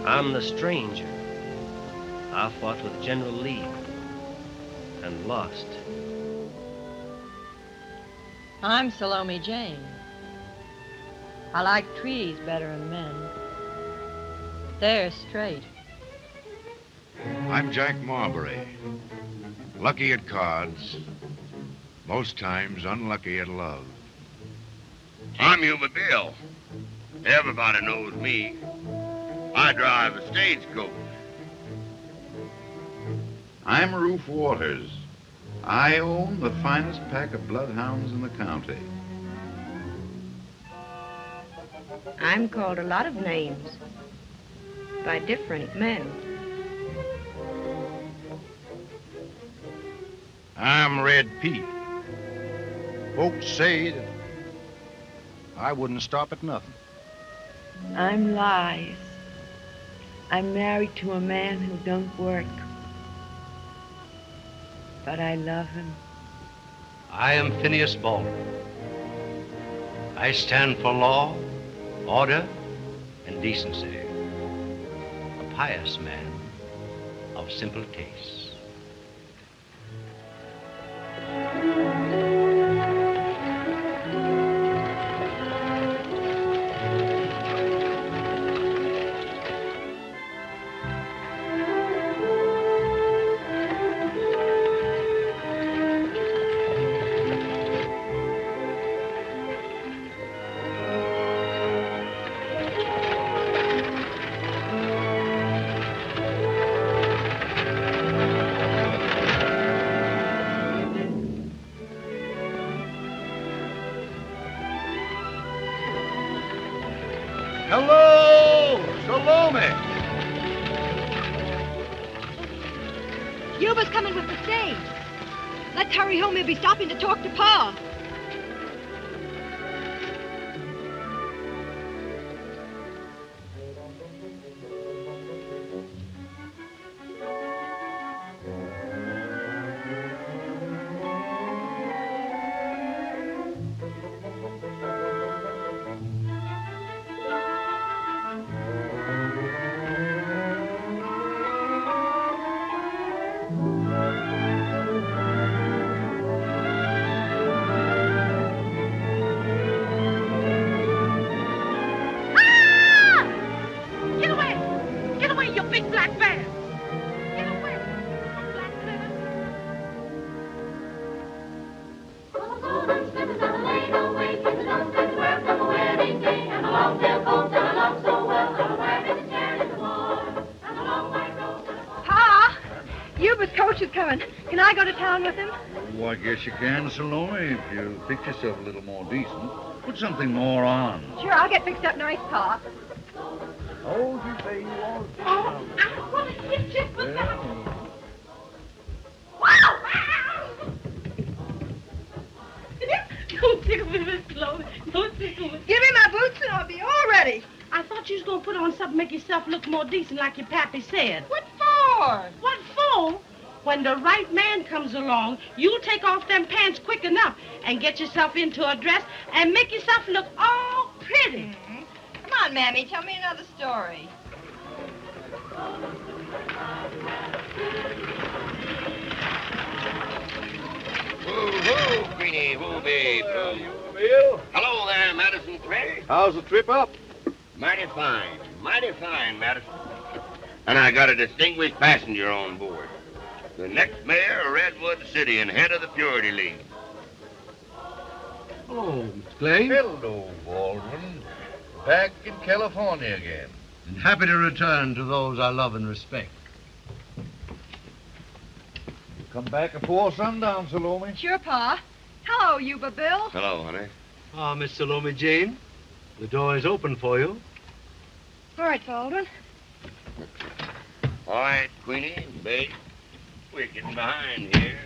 I'm the stranger. I fought with General Lee and lost. I'm Salome Jane. I like trees better than men. They're straight. I'm Jack Marbury. Lucky at cards, most times unlucky at love. I'm Yuba Bill. Everybody knows me. I drive a stagecoach. I'm Roof Waters. I own the finest pack of bloodhounds in the county. I'm called a lot of names by different men. I'm Red Pete. Folks say that I wouldn't stop at nothing. I'm Lies. I'm married to a man who don't work, but I love him. I am Phineas Baldwin. I stand for law, order, and decency. A pious man of simple tastes. Hello, Salome. Yuba's coming with the stage. Let's hurry home. He'll be stopping to talk to Pa. Can I go to town with him? Oh, I guess you can, Salome, if you fix yourself a little more decent. Put something more on. Sure, I'll get fixed up nice, Pa. Oh, you say you want to. Oh, I'm going to hit you with that. Don't tickle me, Miss Chloe. Don't tickle me. Give me my boots and I'll be all ready. I thought you was going to put on something to make yourself look more decent like your pappy said. What for? What for? When the right man comes along, you'll take off them pants quick enough and get yourself into a dress and make yourself look all pretty. Mm-hmm. Come on, Mammy, tell me another story. Woo-hoo, Queenie, woo, babe. Bill. Hello there, Madison Clay. How's the trip up? Mighty fine, Madison. And I got a distinguished passenger on board. The next mayor of Redwood City and head of the Purity League. Oh, Mr. Clay. Hello, Baldwin. Back in California again. And happy to return to those I love and respect. You come back before sundown, Salome. Sure, Pa. Hello, Yuba Bill. Hello, honey. Ah, Miss Salome Jane, the door is open for you. All right, Baldwin. All right, Queenie, babe. We're getting behind here.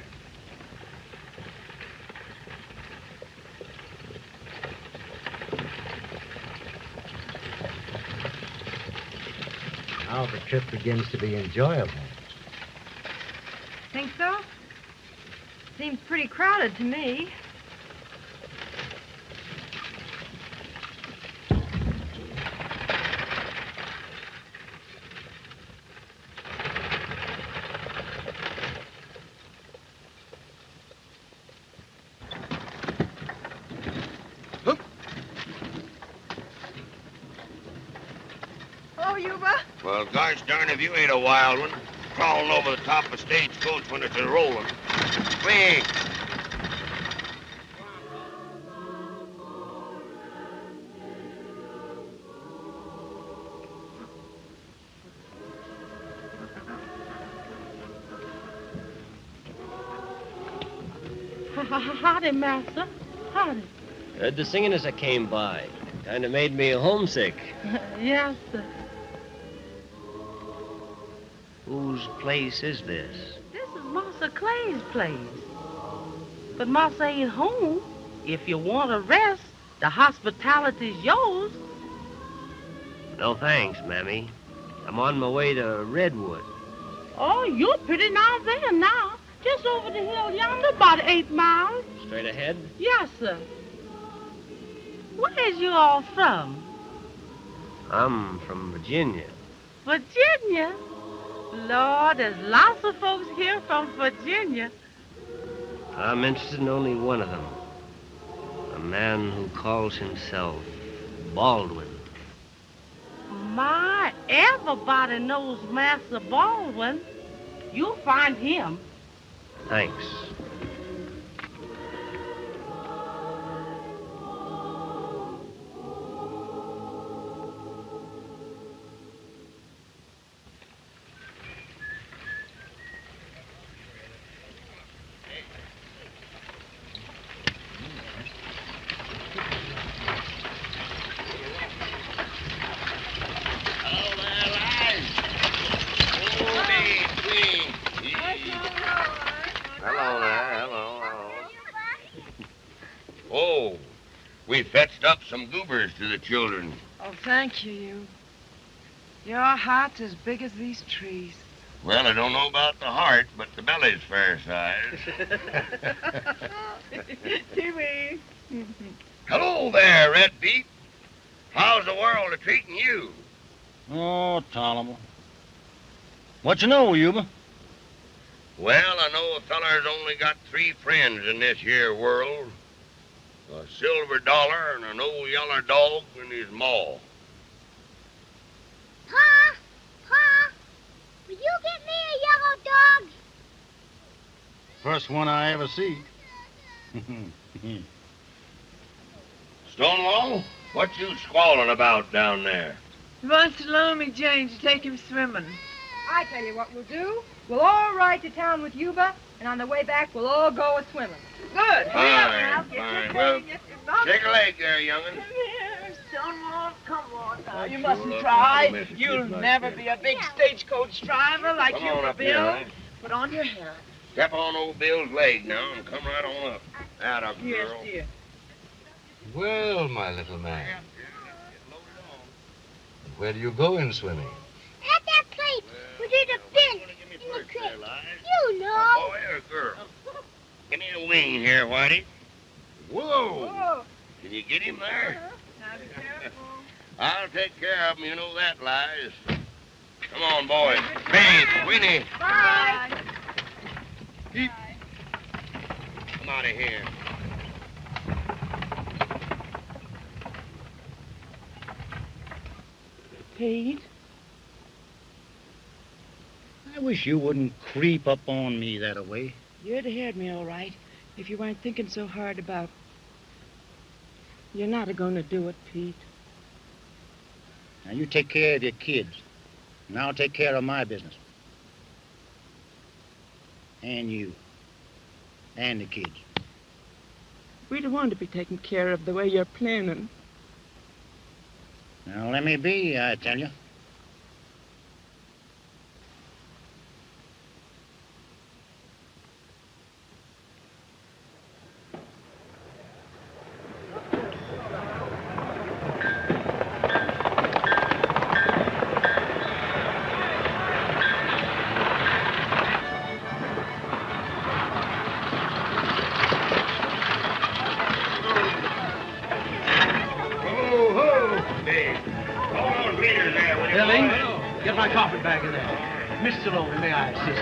Now the trip begins to be enjoyable. Think so? Seems pretty crowded to me. go, Yuba? Well, gosh darn if you ain't a wild one. Crawling over the top of a stagecoach when it's a-rolling. Quick! Howdy, master. Howdy. Heard the singing as I came by. Kind of made me homesick. Yes, sir. Whose place is this? This is Master Clay's place. But Master ain't home. If you want to rest, the hospitality's yours. No thanks, Mammy. I'm on my way to Redwood. Oh, you're pretty nigh there now. Just over the hill yonder, about 8 miles. Straight ahead? Yes, sir. Where's you all from? I'm from Virginia. Virginia? Lord, there's lots of folks here from Virginia. I'm interested in only one of them. A man who calls himself Baldwin. My, everybody knows Master Baldwin. You'll find him. Thanks. We fetched up some goobers to the children. Oh, thank you, you. Your heart's as big as these trees. Well, I don't know about the heart, but the belly's fair size. Timmy. Hello there, Red Pete. How's the world a-treating you? Oh, Ptolemy. What you know, Yuba? Well, I know a feller's only got 3 friends in this here world. A silver dollar and an old yeller dog and his maw. Pa! Pa! Will you get me a yellow dog? First one I ever see. Stonewall, what you squalling about down there? He wants to loan me Jane to take him swimming. I tell you what we'll do. We'll all ride to town with Yuba, and on the way back, we'll all go a-swimming. Good. Fine, fine. Well, shake a leg there, young'un. Here, Stonewall, come on now. You Sure, mustn't look, try. I'll miss a You'll kid like never that. be a big stagecoach driver like Come you on were, up here, Bill. lad. Put on your hat. Step on old Bill's leg now and come right on up. Out of Yes, girl. dear. Well, my little man, where do you go in swimming? At that place where there's a bench in the creek. You A know. boy or a girl? Give me a wing here, Whitey. Whoa! Whoa. Can you get him there? Now be careful. I'll take care of him, you know that, Lies. Come on, boys. Hey, Winnie, Bye. come out of here. Pete? I wish you wouldn't creep up on me that way. You'd have heard me all right if you weren't thinking so hard about... You're not a-going to do it, Pete. Now, you take care of your kids, and I'll take care of my business. And you. And the kids. We don't want to be taken care of the way you're planning. Now, let me be, I tell you. Billy, get my carpet bag in there. Miss Salome, may I assist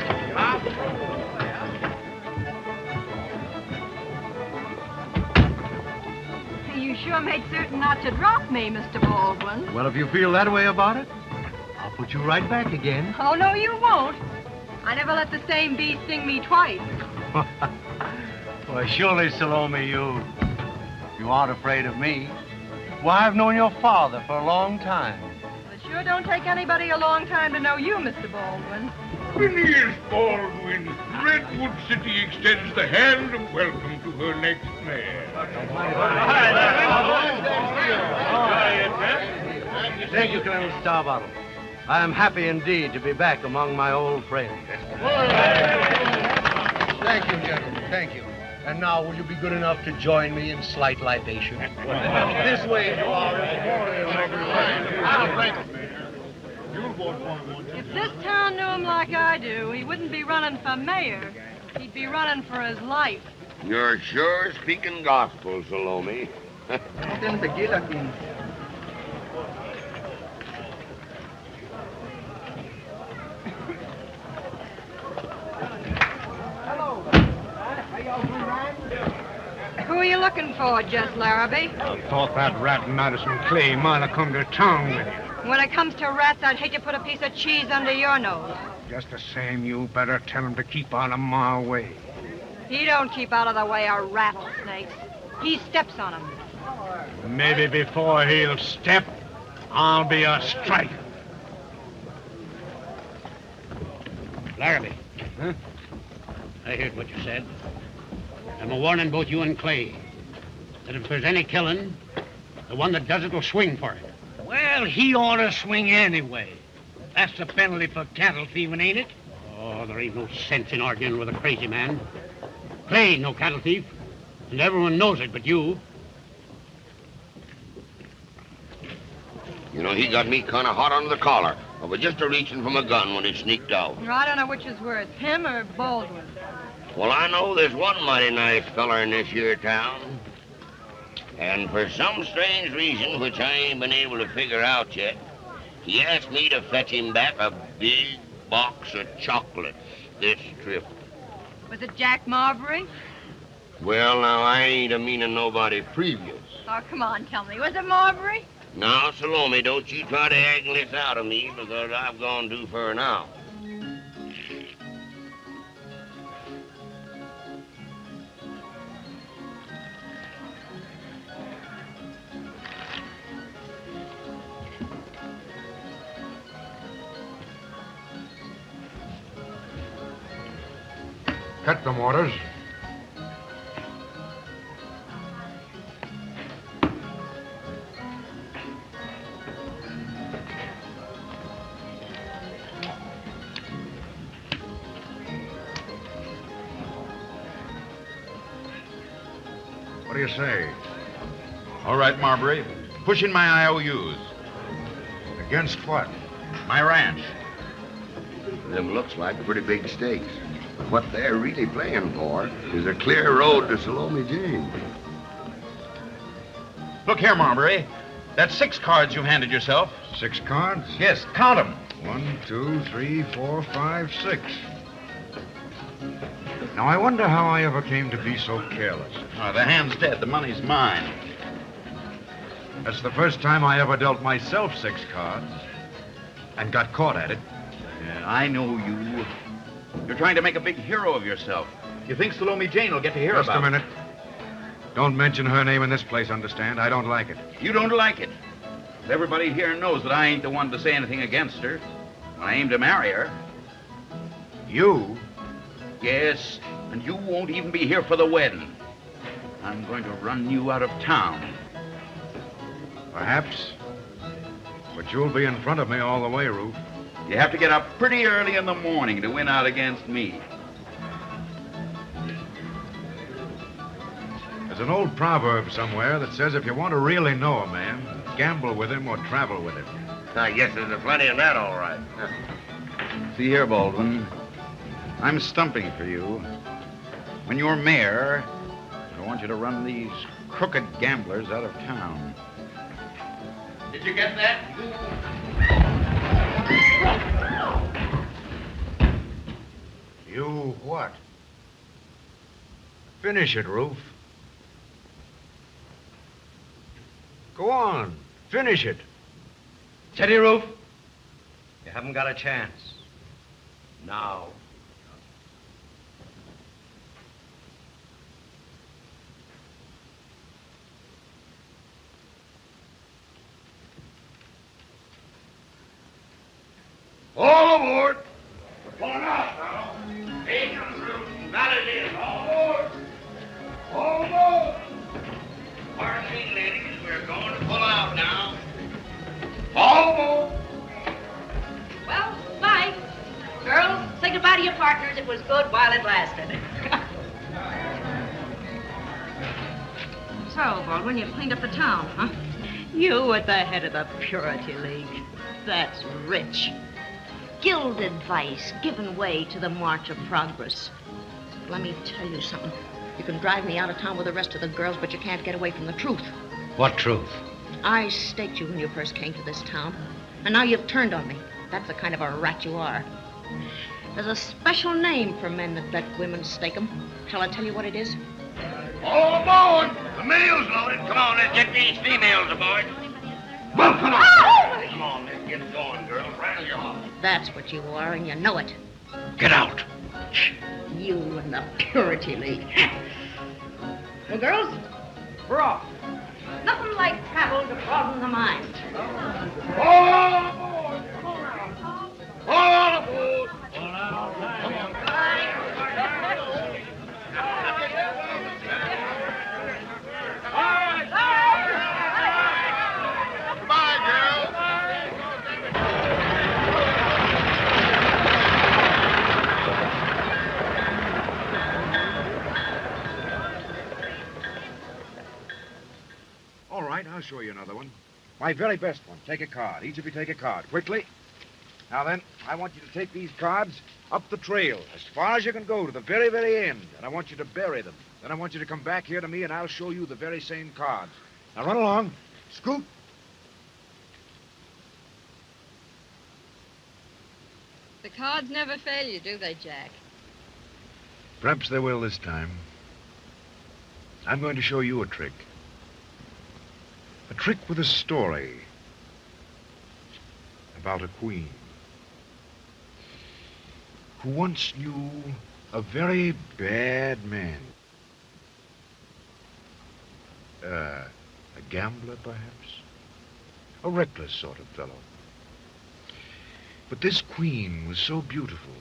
you? You sure made certain not to drop me, Mr. Baldwin. Well, if you feel that way about it, I'll put you right back again. Oh, no, you won't. I never let the same bee sting me twice. Well, surely, Salome, you aren't afraid of me. Why, I've known your father for a long time. Well, it sure don't take anybody a long time to know you, Mr. Baldwin. Phineas Baldwin, Redwood City extends the hand of welcome to her next mayor. Thank you, Colonel Starbottle. I am happy indeed to be back among my old friends. Thank you, gentlemen. Thank you. And now, will you be good enough to join me in slight libation? This way, you are. If this town knew him like I do, he wouldn't be running for mayor. He'd be running for his life. You're sure speaking gospel, Salome. Who are you looking for, Jess Larrabee? I thought that rat Madison Clay might have come to town with you. When it comes to rats, I'd hate to put a piece of cheese under your nose. Just the same, you better tell him to keep out of my way. He don't keep out of the way of rattlesnakes. He steps on them. Maybe before he'll step, I'll be a striker. Larrabee. Huh? I heard what you said. I'm a warning both you and Clay that if there's any killing, the one that does it will swing for it. Well, he ought to swing anyway. That's the penalty for cattle thieving, ain't it? Oh, there ain't no sense in arguing with a crazy man. Clay ain't no cattle thief, and everyone knows it but you. You know, he got me kind of hot under the collar. I was just a-reaching for my gun when he sneaked out. I don't know which is worse, him or Baldwin. Well, I know there's one mighty nice feller in this here town. And for some strange reason, which I ain't been able to figure out yet, he asked me to fetch him back a big box of chocolates this trip. Was it Jack Marbury? Well, now, I ain't a-meaning nobody previous. Oh, come on, tell me. Was it Marbury? Now, Salome, don't you try to angle this out of me, because I've gone too far now. Cut them orders. What do you say? All right, Marbury. Push in my IOUs. Against what? My ranch. Them looks like pretty big stakes. But what they're really playing for is a clear road to Salome Jane. Look here, Marbury. That's 6 cards you handed yourself. 6 cards? Yes, count them. 1, 2, 3, 4, 5, 6. Now, I wonder how I ever came to be so careless. Oh, the hand's dead. The money's mine. That's the first time I ever dealt myself 6 cards and got caught at it. Yeah, I know you. You're trying to make a big hero of yourself. You think Salome Jane will get to hear Just about it. a minute. Don't mention her name in this place, understand? I don't like it. You don't like it. Everybody here knows that I ain't the one to say anything against her. When I aim to marry her. You? Yes, and you won't even be here for the wedding. I'm going to run you out of town. Perhaps. But you'll be in front of me all the way, Ruth. You have to get up pretty early in the morning to win out against me. There's an old proverb somewhere that says if you want to really know a man, gamble with him or travel with him. I guess there's plenty of that, all right. See here, Baldwin. I'm stumping for you. When you're mayor, I want you to run these crooked gamblers out of town. Did you get that? You what? Finish it, Ruth. Go on. Finish it. Steady, Ruth. Haven't got a chance. Now. All aboard! We're pulling out now. Angels, Root, Validin, all aboard! All aboard! Pardon me, ladies, we're going to pull out now. All aboard! Well, bye. Girls, say goodbye to your partners. It was good while it lasted. So, Baldwin, you've cleaned up the town, huh? You at the head of the Purity League. That's rich. Gilded vice given way to the march of progress. Let me tell you something. You can drive me out of town with the rest of the girls, but you can't get away from the truth. What truth? I staked you when you first came to this town, and now you've turned on me. That's the kind of a rat you are. There's a special name for men that let women stake them. Shall I tell you what it is? All aboard! The mail's loaded. Come on, let's get these females aboard. Well, come on! Oh! Come on, let's get going, girls. Rattle your off. That's what you are, and you know it. Get out. You and the Purity League. Well, girls, we're off. Nothing like travel to broaden the mind. All aboard! All aboard! Come on. All right, I'll show you another one. My very best one. Take a card. Each of you take a card. Quickly. Now then, I want you to take these cards up the trail as far as you can go to the very, very end. And I want you to bury them. Then I want you to come back here to me, and I'll show you the very same cards. Now run along. Scoot. The cards never fail you, do they, Jack? Perhaps they will this time. I'm going to show you a trick. A trick with a story about a queen who once knew a very bad man. A gambler, perhaps? A reckless sort of fellow. But this queen was so beautiful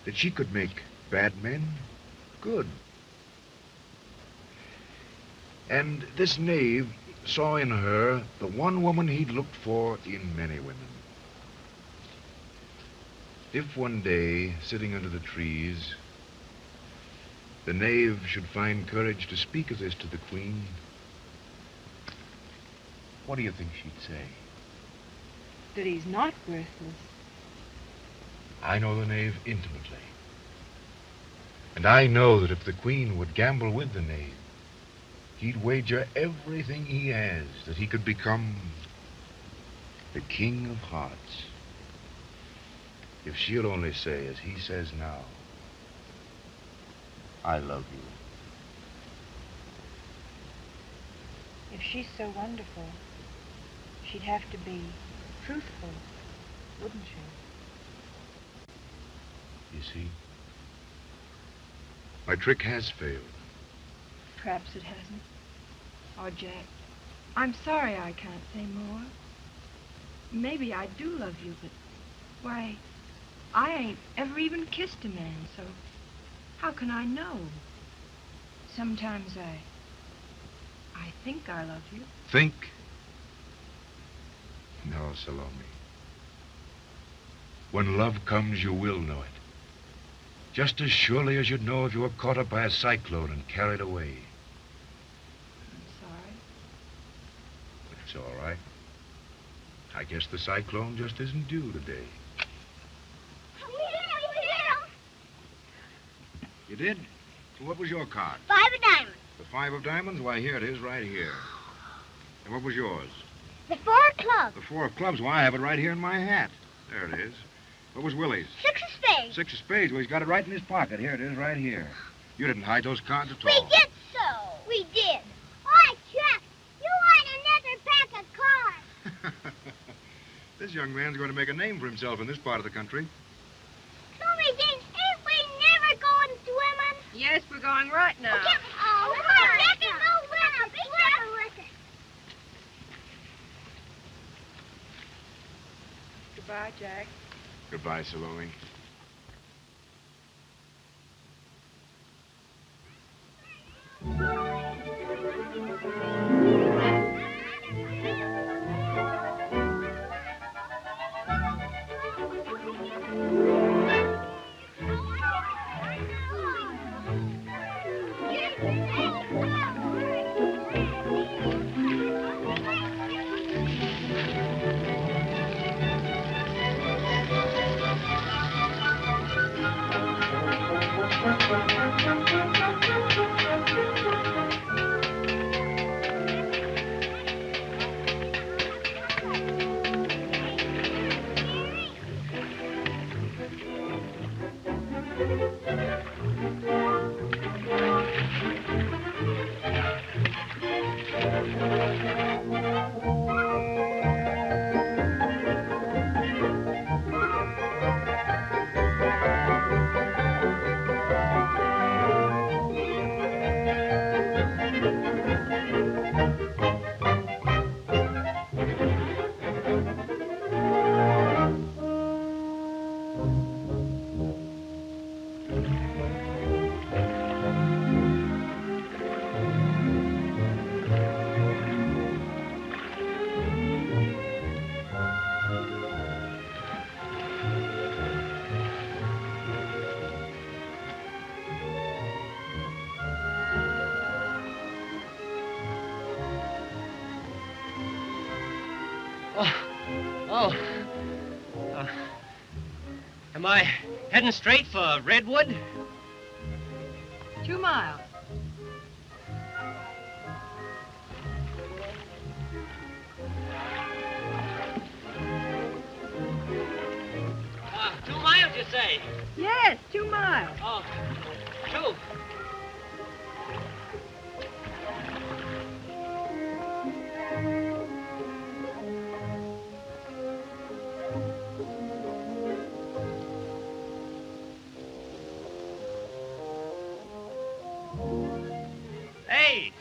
that she could make bad men good. And this knave saw in her the one woman he'd looked for in many women. If one day, sitting under the trees, the knave should find courage to speak of this to the queen, what do you think she'd say? That he's not worthless. I know the knave intimately. And I know that if the queen would gamble with the knave, he'd wager everything he has that he could become the king of hearts. If she'll only say, as he says now, I love you. If she's so wonderful, she'd have to be truthful, wouldn't she? You see, my trick has failed. Perhaps it hasn't. Oh, Jack, I'm sorry I can't say more. Maybe I do love you, but, why, I ain't ever even kissed a man, so how can I know? Sometimes I think I love you. Think? No, Salome. When love comes, you will know it. Just as surely as you'd know if you were caught up by a cyclone and carried away. I'm sorry. It's all right. I guess the cyclone just isn't due today. You did? So what was your card? 5 of diamonds. The 5 of diamonds? Why, here it is, right here. And what was yours? The 4 of clubs. The 4 of clubs? Why, I have it right here in my hat. There it is. What was Willie's? 6 of spades. 6 of spades. Well, he's got it right in his pocket. Here it is, right here. You didn't hide those cards at We all. did so. We did. Oi, Chuck, you want another pack of cards? This young man's going to make a name for himself in this part of the country. Salome Jane, ain't we never going swimming? Yes, we're going right now. Okay. Oh, come on, Jack, go with us. Goodbye, Jack. Goodbye, Salome. Am I heading straight for Redwood? 2 miles. Two miles, you say? Yes, 2 miles. Oh, 2. Hey,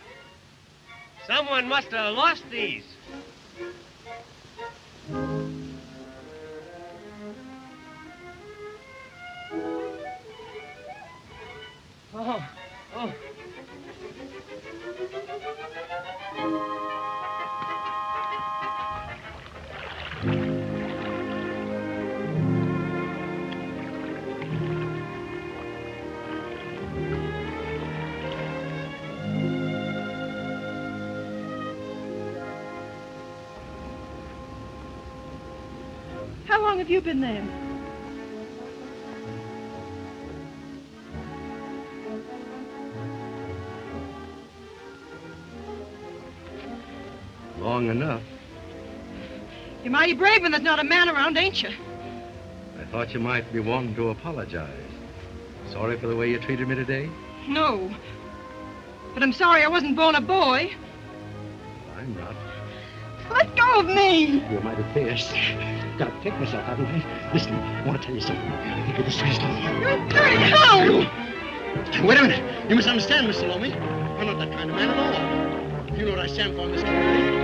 someone must have lost these. Oh. How long have you been there? Long enough. You're mighty brave when there's not a man around, ain't you? I thought you might be wanting to apologize. Sorry for the way you treated me today? No. But I'm sorry I wasn't born a boy. I'm not. Let go of me! You're mighty fierce. Got to protect myself, haven't I? Listen, I want to tell you something. I think you're disgraceful. You dirty hound! Wait a minute. You misunderstand, Miss Salome. I'm not that kind of man at all. You know what I stand for in this community.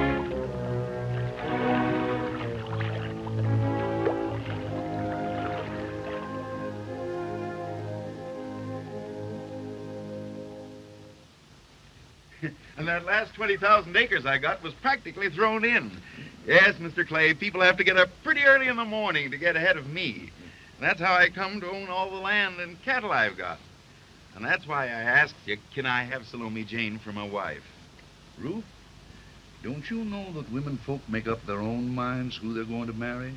And that last 20,000 acres I got was practically thrown in. Yes, Mr. Clay, people have to get up pretty early in the morning to get ahead of me. And that's how I come to own all the land and cattle I've got. And that's why I asked you, can I have Salome Jane for my wife? Ruth, don't you know that women folk make up their own minds who they're going to marry?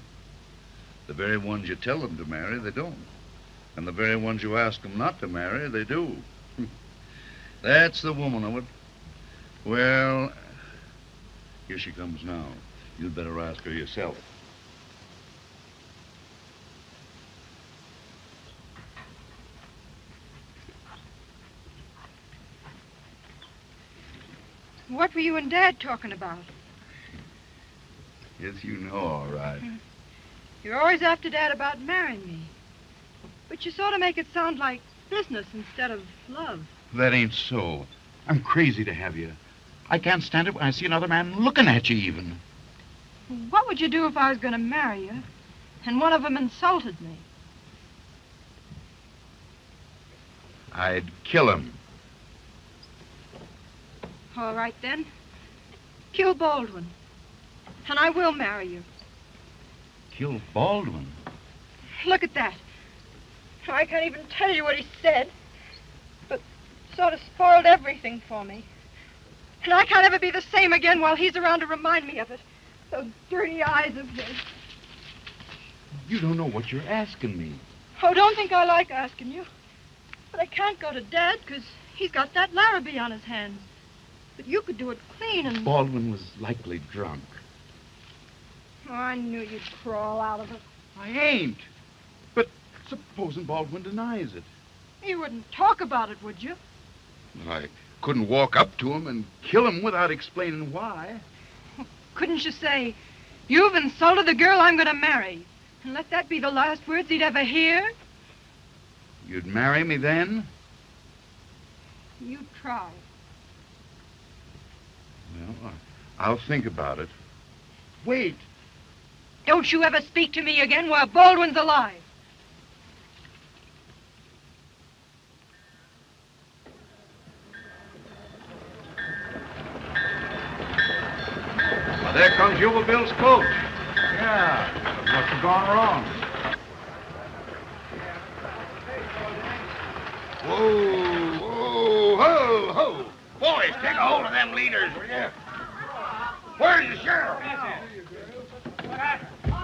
The very ones you tell them to marry, they don't. And the very ones you ask them not to marry, they do. That's the woman of it. Well, here she comes now. You'd better ask her yourself. What were you and Dad talking about? Yes, you know, all right. You're always after Dad about marrying me. But you sort of make it sound like business instead of love. That ain't so. I'm crazy to have you. I can't stand it when I see another man looking at you, even. What would you do if I was going to marry you and one of them insulted me? I'd kill him. All right, then. Kill Baldwin. And I will marry you. Kill Baldwin? Look at that. I can't even tell you what he said, but sort of spoiled everything for me. And I can't ever be the same again while he's around to remind me of it. Those dirty eyes of his. You don't know what you're asking me. Oh, don't think I like asking you. But I can't go to Dad because he's got that Larrabee on his hands. But you could do it clean and... Baldwin was likely drunk. Oh, I knew you'd crawl out of it. I ain't. But supposing Baldwin denies it. You wouldn't talk about it, would you? I couldn't walk up to him and kill him without explaining why. Couldn't you say, you've insulted the girl I'm going to marry, and let that be the last words he'd ever hear? You'd marry me then? You try. Well, I'll think about it. Wait. Don't you ever speak to me again while Baldwin's alive. Well, there comes Yuba Bill's coach. Yeah, but must have gone wrong. Whoa, whoa, ho, ho. Boys, take a hold of them leaders, will you? Where's the sheriff?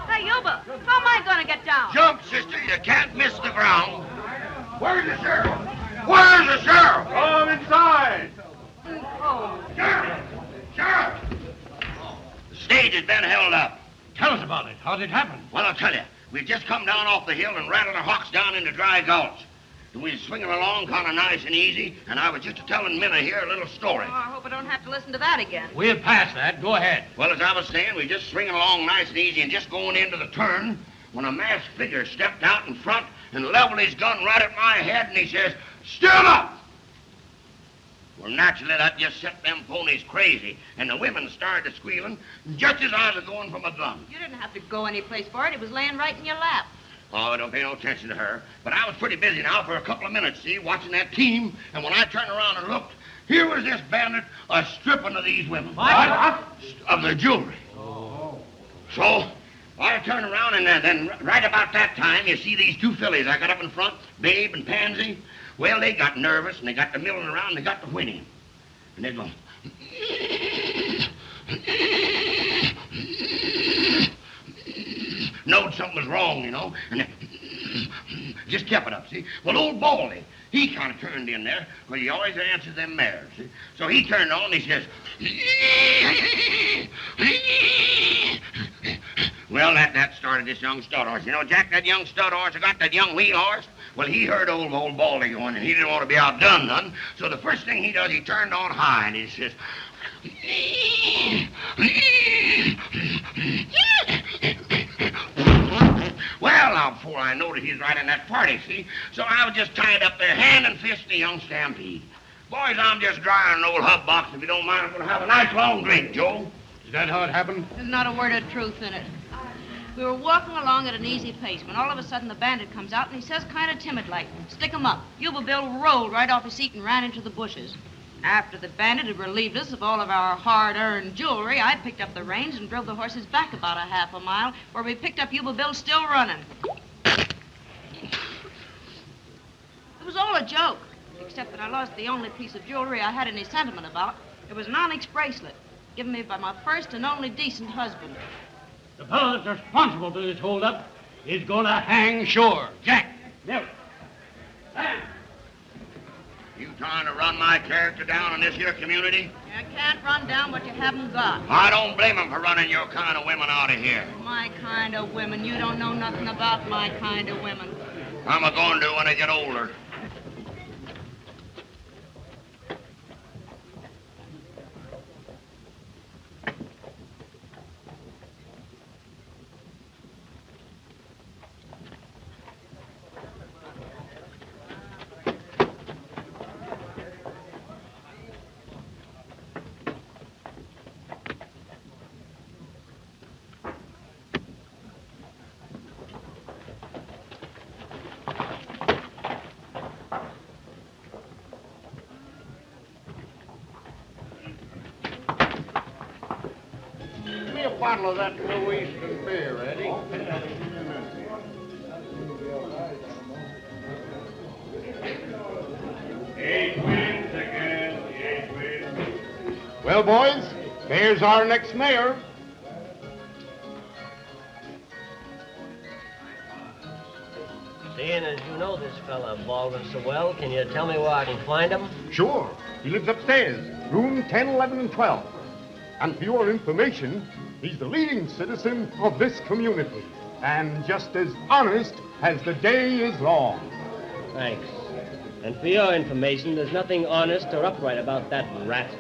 Hey, Yuba, how am I going to get down? Jump, sister. You can't miss the ground. Where's the sheriff? Where's the sheriff? Come inside. Oh. Sheriff! Sheriff! The stage has been held up. Tell us about it. How did it happen? Well, I'll tell you. We'd just come down off the hill and rattled our hawks down into Dry Gulch. And we was swinging along kind of nice and easy, and I was just telling Minna here a little story. Oh, I hope I don't have to listen to that again. We'll pass that. Go ahead. Well, as I was saying, we just swinging along nice and easy and just going into the turn when a masked figure stepped out in front and leveled his gun right at my head, and he says, "Stand up!" Well, naturally, that just set them ponies crazy, and the women started squealing just as I was going for my gun. You didn't have to go any place for it. It was laying right in your lap. Oh, don't pay no attention to her. But I was pretty busy now for a couple of minutes, see, watching that team, and when I turned around and looked, here was this bandit stripping of these women. What? Of their jewelry. Oh. So, I turned around, and then right about that time, you see these two fillies I got up in front, Babe and Pansy. Well, they got nervous, and they got to milling around, and they got to whinnying. And they'd go... Knowed something was wrong, you know, and just kept it up, see? Well, old Baldy, he kind of turned in there, but he always answers them mares, see? So he turned on and he says... Well, that started this young stud horse. You know, Jack, that young stud horse, I got that young wheel horse. Well, he heard old Baldy going, and he didn't want to be outdone none. So the first thing he does, he turned on high, and he says... Well, now, before I knowed it, he's right in that party, see? So I was just tied up there, hand and fist in a young stampede. Boys, I'm just drying an old hub box. If you don't mind, I'm going to have a nice long drink, Joe. Is that how it happened? There's not a word of truth in it. We were walking along at an easy pace when all of a sudden the bandit comes out and he says kind of timid-like, "Stick 'em up." Yuba Bill rolled right off his seat and ran into the bushes. After the bandit had relieved us of all of our hard-earned jewelry, I picked up the reins and drove the horses back about a half a mile, where we picked up Yuba Bill still running. It was all a joke, except that I lost the only piece of jewelry I had any sentiment about. It was an onyx bracelet, given me by my first and only decent husband. The fellow that's responsible for this holdup is going to hang sure. Jack, Nellie. Sam. You trying to run my character down in this here community? You can't run down what you haven't got. I don't blame him for running your kind of women out of here. My kind of women. You don't know nothing about my kind of women. I'm a-going to when I get older. bottle of that New Eastern beer, Eddie. Eight wins again, the eight wins. Well, boys, there's our next mayor. Seeing as you know this fella, Baldwin, so well, can you tell me where I can find him? Sure. He lives upstairs, room 10, 11, and 12. And for your information, he's the leading citizen of this community. And just as honest as the day is long. Thanks. And for your information, there's nothing honest or upright about that rat.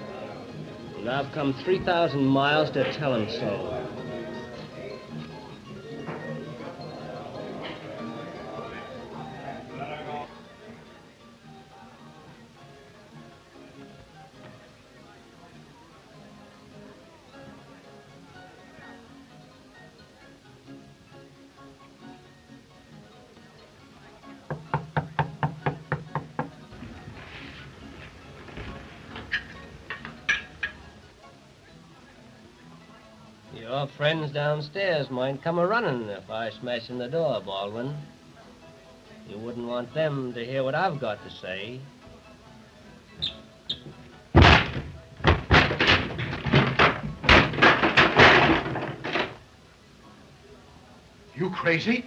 And I've come 3,000 miles to tell him so. Your friends downstairs might come a-running if I smash in the door, Baldwin. You wouldn't want them to hear what I've got to say. You crazy?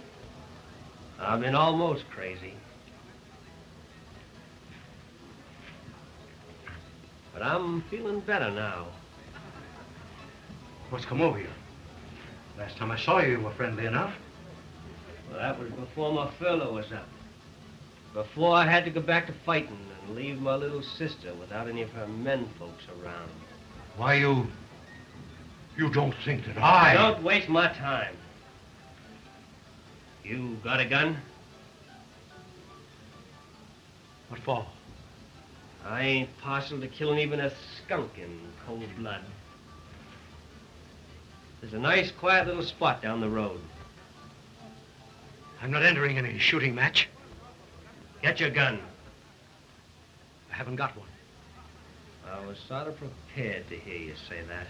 I've been almost crazy. But I'm feeling better now. What's come over you? Last time I saw you, you were friendly enough. Well, that was before my furlough was up. Before I had to go back to fighting and leave my little sister without any of her men folks around. Why, you don't think that I... Don't waste my time. You got a gun? What for? I ain't partial to killing even a skunk in cold blood. There's a nice, quiet little spot down the road. I'm not entering any shooting match. Get your gun. I haven't got one. I was sort of prepared to hear you say that.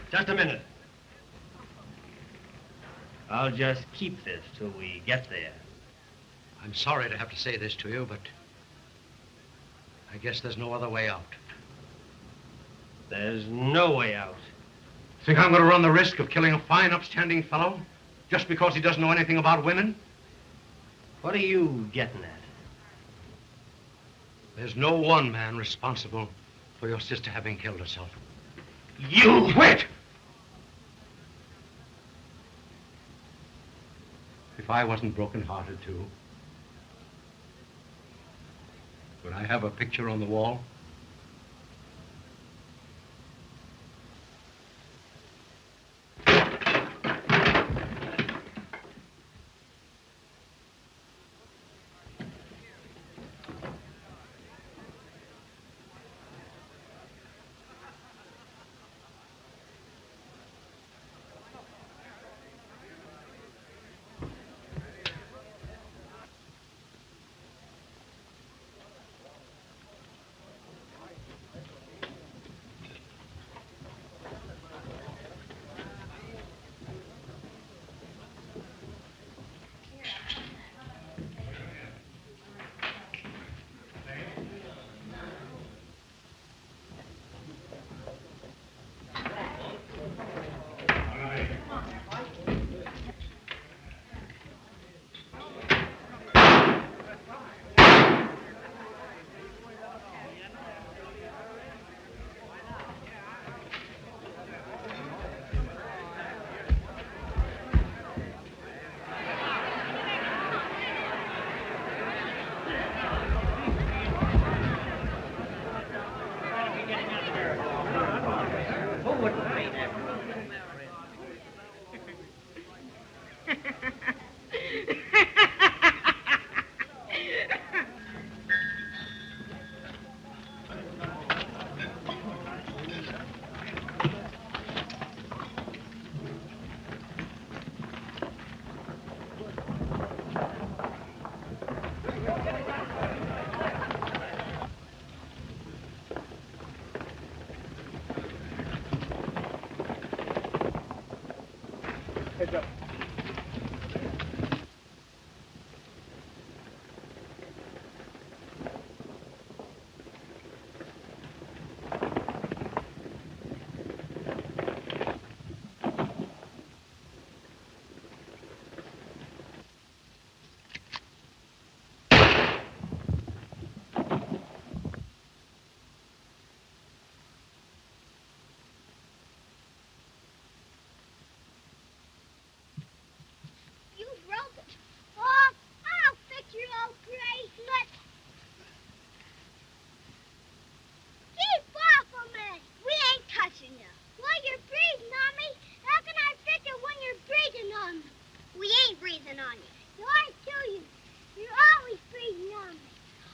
Just a minute. I'll just keep this till we get there. I'm sorry to have to say this to you, but I guess there's no other way out. There's no way out. Think I'm going to run the risk of killing a fine, upstanding fellow just because he doesn't know anything about women? What are you getting at? There's no one man responsible for your sister having killed herself. You! Wait! If I wasn't broken-hearted, too, would I have a picture on the wall? Heads up. You broke it. Oh, I'll fix your old bracelet. Keep off of me. We ain't touching you. Well, you're breathing on me. How can I fix it when you're breathing on me? We ain't breathing on you. You are too. You're always breathing on me.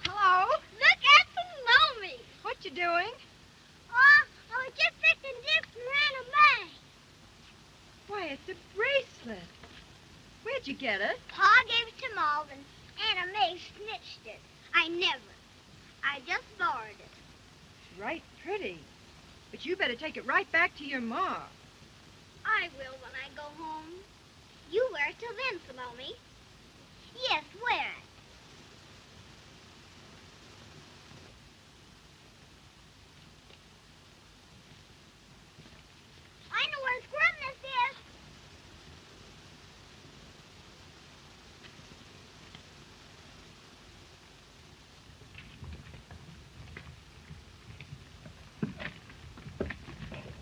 Hello? Look at Salome. What you doing? Oh, I was just fixing this for Anna May. Why, it's a bracelet. Where'd you get it? Pa gave it to Malvin. Anna May snitched it. I never. I just borrowed it. It's right pretty. But you better take it right back to your ma. I will when I go home. You wear it till then, Salome. Yes, wear it. I know where Scribness is.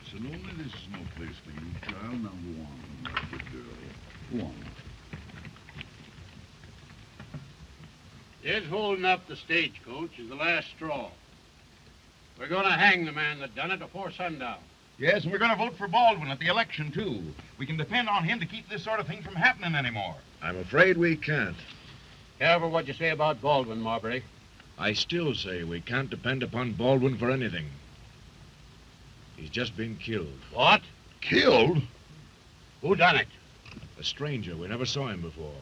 Salome, this is no place for you, child. Now go on, my good girl. Go on. His holding up the stagecoach is the last straw. We're going to hang the man that done it before sundown. Yes, and we're going to vote for Baldwin at the election, too. We can depend on him to keep this sort of thing from happening anymore. I'm afraid we can't. Careful what you say about Baldwin, Marbury. I still say we can't depend upon Baldwin for anything. He's just been killed. What? Killed? Who done it? A stranger. We never saw him before.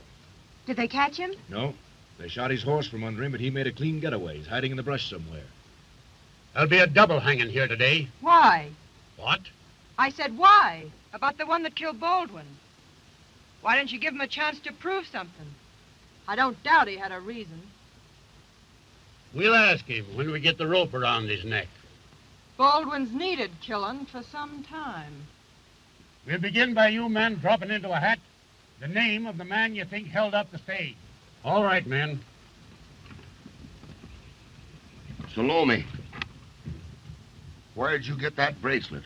Did they catch him? No. They shot his horse from under him, but he made a clean getaway. He's hiding in the brush somewhere. There'll be a double hanging here today. Why? What? I said why? About the one that killed Baldwin. Why didn't you give him a chance to prove something? I don't doubt he had a reason. We'll ask him when we get the rope around his neck. Baldwin's needed killing for some time. We'll begin by you men dropping into a hat the name of the man you think held up the stage. All right, men. Salome, where'd you get that bracelet?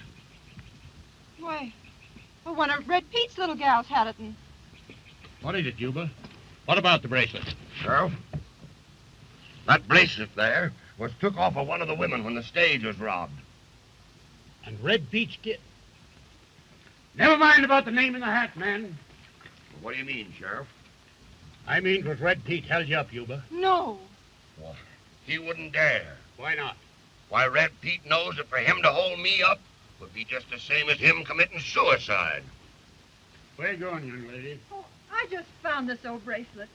Why, well, one of Red Pete's little gals had it, and... What is it, Juba? What about the bracelet? Sheriff, that bracelet there was took off of one of the women when the stage was robbed. And Red Pete's kid. Never mind about the name in the hat, man. What do you mean, Sheriff? I mean, 'twas Red Pete held you up, Yuba. No. Well, he wouldn't dare. Why not? Why, Red Pete knows that for him to hold me up would be just the same as him committing suicide. Where you going, young lady? Oh, I just found this old bracelet.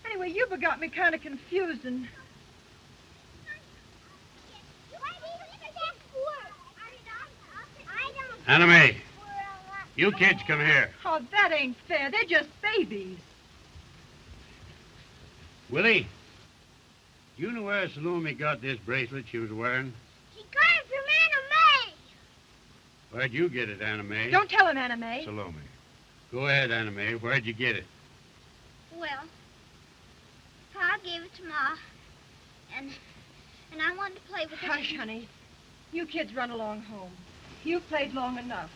Anyway, Yuba got me kind of confused, and... Anna May, you kids come here. Oh, that ain't fair. They're just babies. Willie, you know where Salome got this bracelet she was wearing? She got it from Anna May. Where'd you get it, Anna May? Don't tell him, Anna May. Salome. Go ahead, Anna May. Where'd you get it? Well, Pa gave it to Ma, and I wanted to play with it. Hush, honey. You kids run along home. You've played long enough.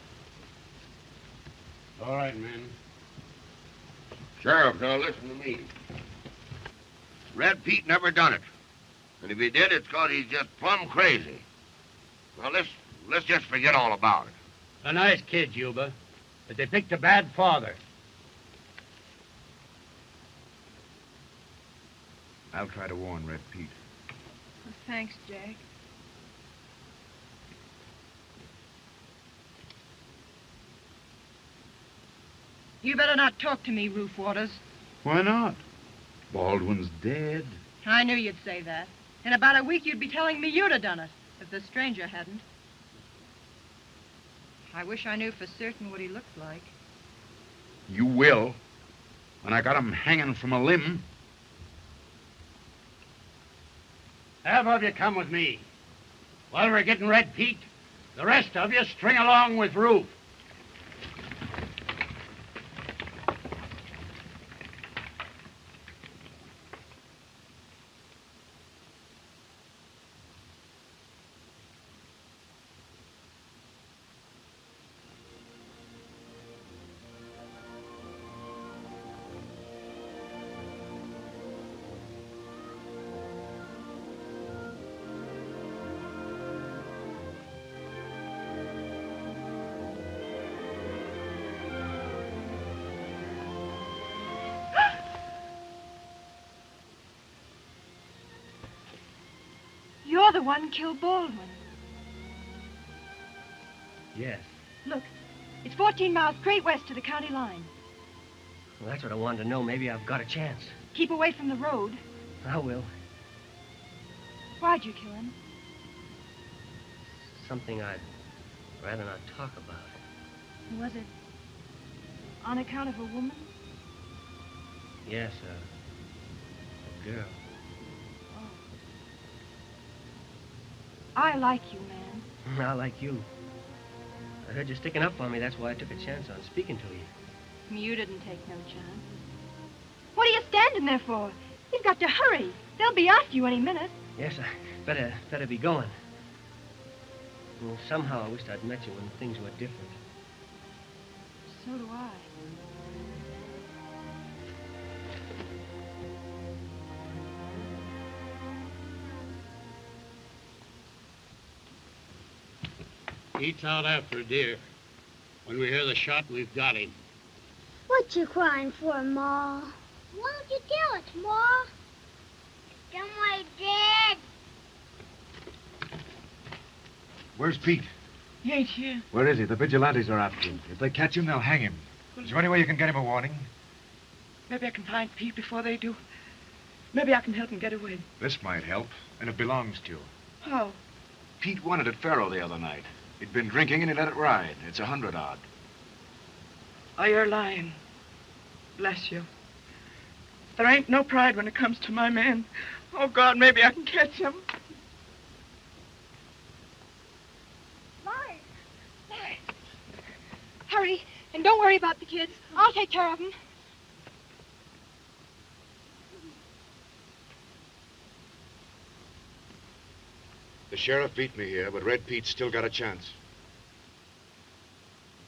All right, men. Sheriff, now listen to me. Red Pete never done it. And if he did, it's 'cause he's just plumb crazy. Now, let's just forget all about it. A nice kid, Yuba. But they picked a bad father. I'll try to warn Red Pete. Well, thanks, Jack. You better not talk to me, Ruth Waters. Why not? Baldwin's dead. I knew you'd say that. In about a week, you'd be telling me you'd have done it, if the stranger hadn't. I wish I knew for certain what he looked like. You will. When I got him hanging from a limb. Half of you come with me. While we're getting Red Pete, the rest of you string along with Ruth. You're the one killed Baldwin. Yes. Look, it's 14 miles straight west to the county line. Well, that's what I wanted to know. Maybe I've got a chance. Keep away from the road. I will. Why'd you kill him? Something I'd rather not talk about. Was it on account of a woman? Yes, a girl. I like you, man. I like you. I heard you sticking up for me. That's why I took a chance on speaking to you. You didn't take no chance. What are you standing there for? You've got to hurry. They'll be after you any minute. Yes, I better be going. Well, somehow I wished I'd met you when things were different. So do I. Pete's out after deer. When we hear the shot, we've got him. What you crying for, Ma? Why don't you tell us, Ma? Somewhere dead. Where's Pete? He ain't here. Where is he? The vigilantes are after him. If they catch him, they'll hang him. Is there any way you can get him a warning? Maybe I can find Pete before they do. Maybe I can help him get away. This might help, and it belongs to you. How? Pete won it at Farrell the other night. He'd been drinking and he let it ride. It's 100-odd. Oh, you're lying. Bless you. There ain't no pride when it comes to my man. Oh, God, maybe I can catch him. Laurie! Hurry, and don't worry about the kids. I'll take care of them. The sheriff beat me here, but Red Pete's still got a chance.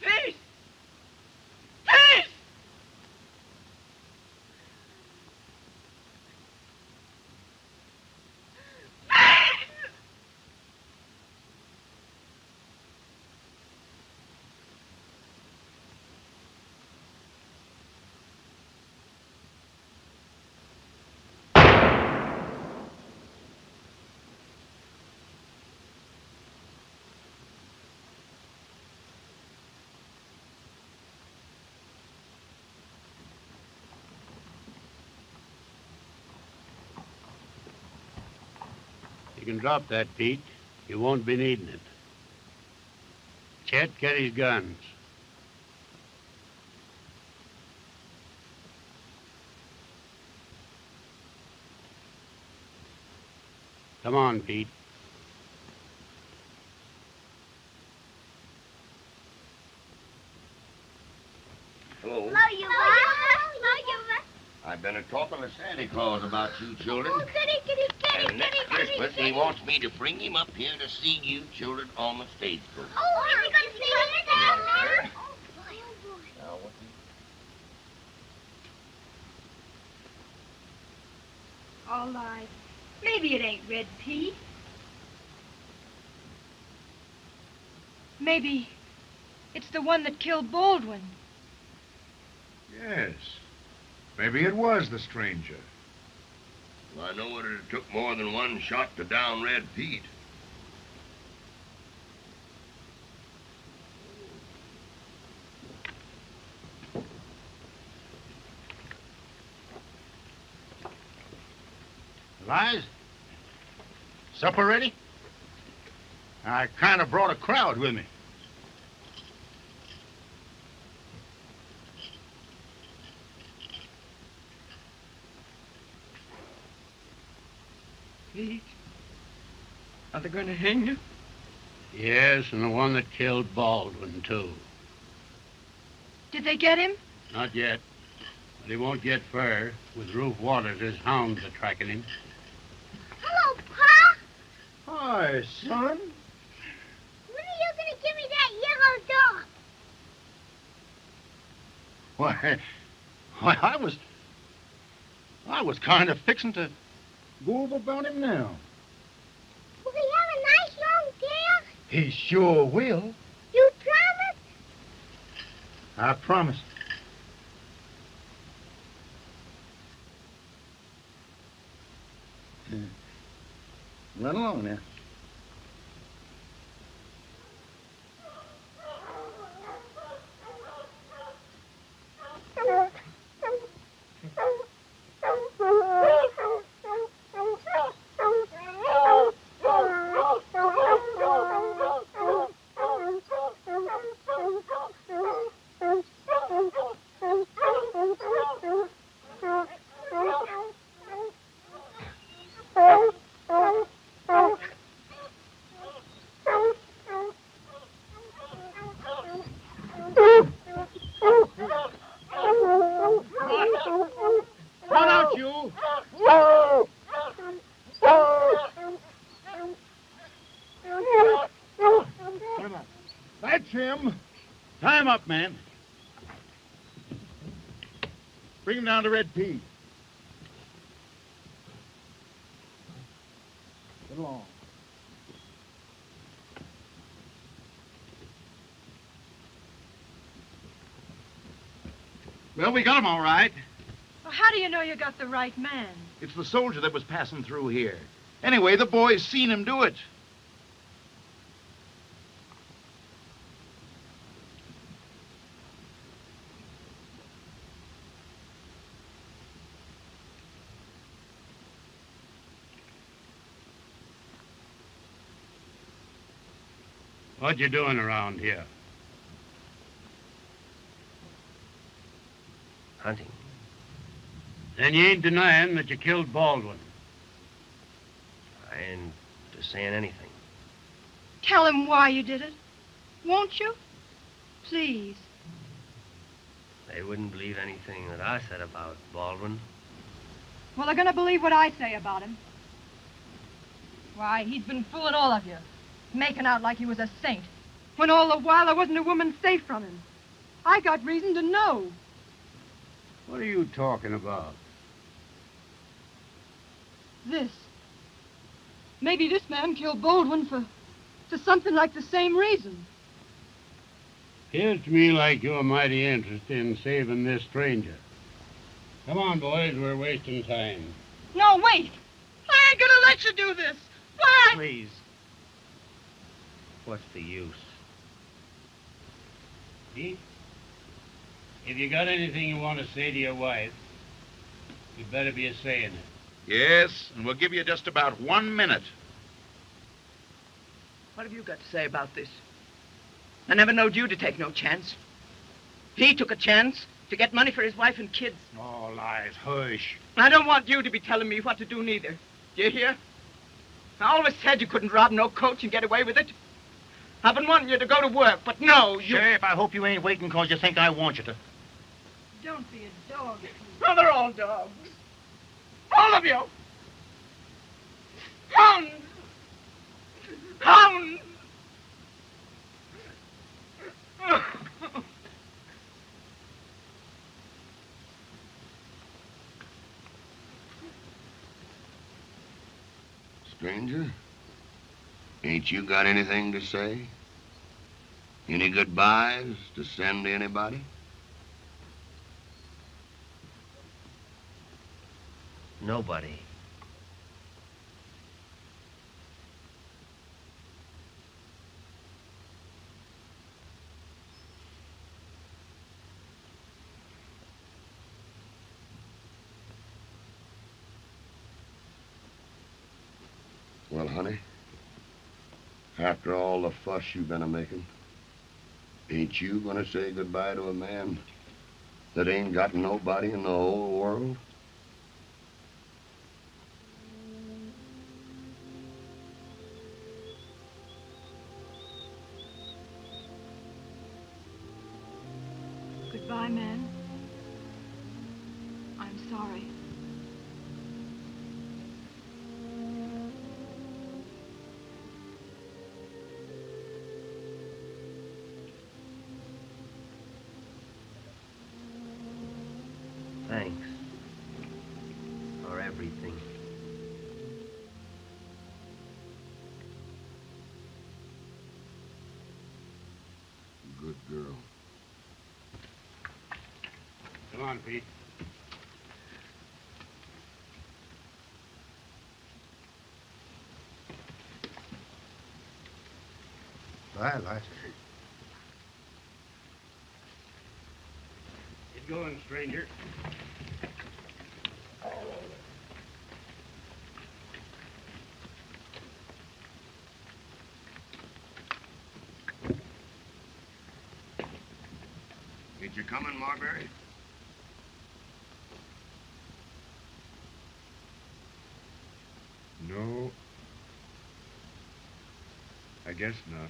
Peace! Peace! You can drop that, Pete. You won't be needing it. Chet, get his guns. Come on, Pete. Hello. Hello, you I've been talking to Santa Claus about you children. Oh, goody, And next Christmas, he wants me to bring him up here to see you children on the stagecoach. Oh, are we going to see him down there? Oh, boy, oh, boy. Now, what All lies. Maybe it ain't Red Pete. Maybe it's the one that killed Baldwin. Yes. Maybe it was the stranger. Well, I know it took more than one shot to down Red Pete. Lies? Supper ready? I kind of brought a crowd with me. Pete, are they going to hang you? Yes, and the one that killed Baldwin, too. Did they get him? Not yet. But he won't get far. With Ruth Waters, his hounds are tracking him. Hello, Pa. Hi, son. When are you going to give me that yellow dog? Why, I was kind of fixing to go over about him now. Will he have a nice long tail? He sure will. You promise? I promise. Run along now. Run out, you! That's him. Tie him up, man. Bring him down to Red Pea. Get along. Well, we got him all right. Well, how do you know you got the right man? It's the soldier that was passing through here. Anyway, the boys seen him do it. What you doing around here? Hunting. Then you ain't denying that you killed Baldwin. I ain't just saying anything. Tell him why you did it. Won't you? Please. They wouldn't believe anything that I said about Baldwin. Well, they're going to believe what I say about him. Why, he's been fooling all of you, making out like he was a saint, when all the while there wasn't a woman safe from him. I got reason to know. What are you talking about? This. Maybe this man killed Baldwin for something like the same reason. Appears to me like you're mighty interested in saving this stranger. Come on, boys, we're wasting time. No, wait! I ain't gonna let you do this! Why? Please. What's the use? Pete, if you got anything you want to say to your wife, you'd better be saying it. Yes, and we'll give you just about 1 minute. What have you got to say about this? I never knowed you to take no chance. He took a chance to get money for his wife and kids. Oh, lies, hush. I don't want you to be telling me what to do neither. Do you hear? I always said you couldn't rob no coach and get away with it. I've been wanting you to go to work, but no, you... Sheriff, I hope you ain't waiting because you think I want you to. Don't be a dog. Oh, they're all dogs. All of you. Hounds. Hounds. Stranger, ain't you got anything to say? Any goodbyes to send to anybody? Nobody. Well, honey, after all the fuss you've been a-making, ain't you gonna say goodbye to a man that ain't got nobody in the whole world? Goodbye, men. I'm sorry. Thanks for everything. Good girl. Come on, Pete. Bye, Lassie. Get going, stranger. Ain't you coming, Marbury? No. I guess not.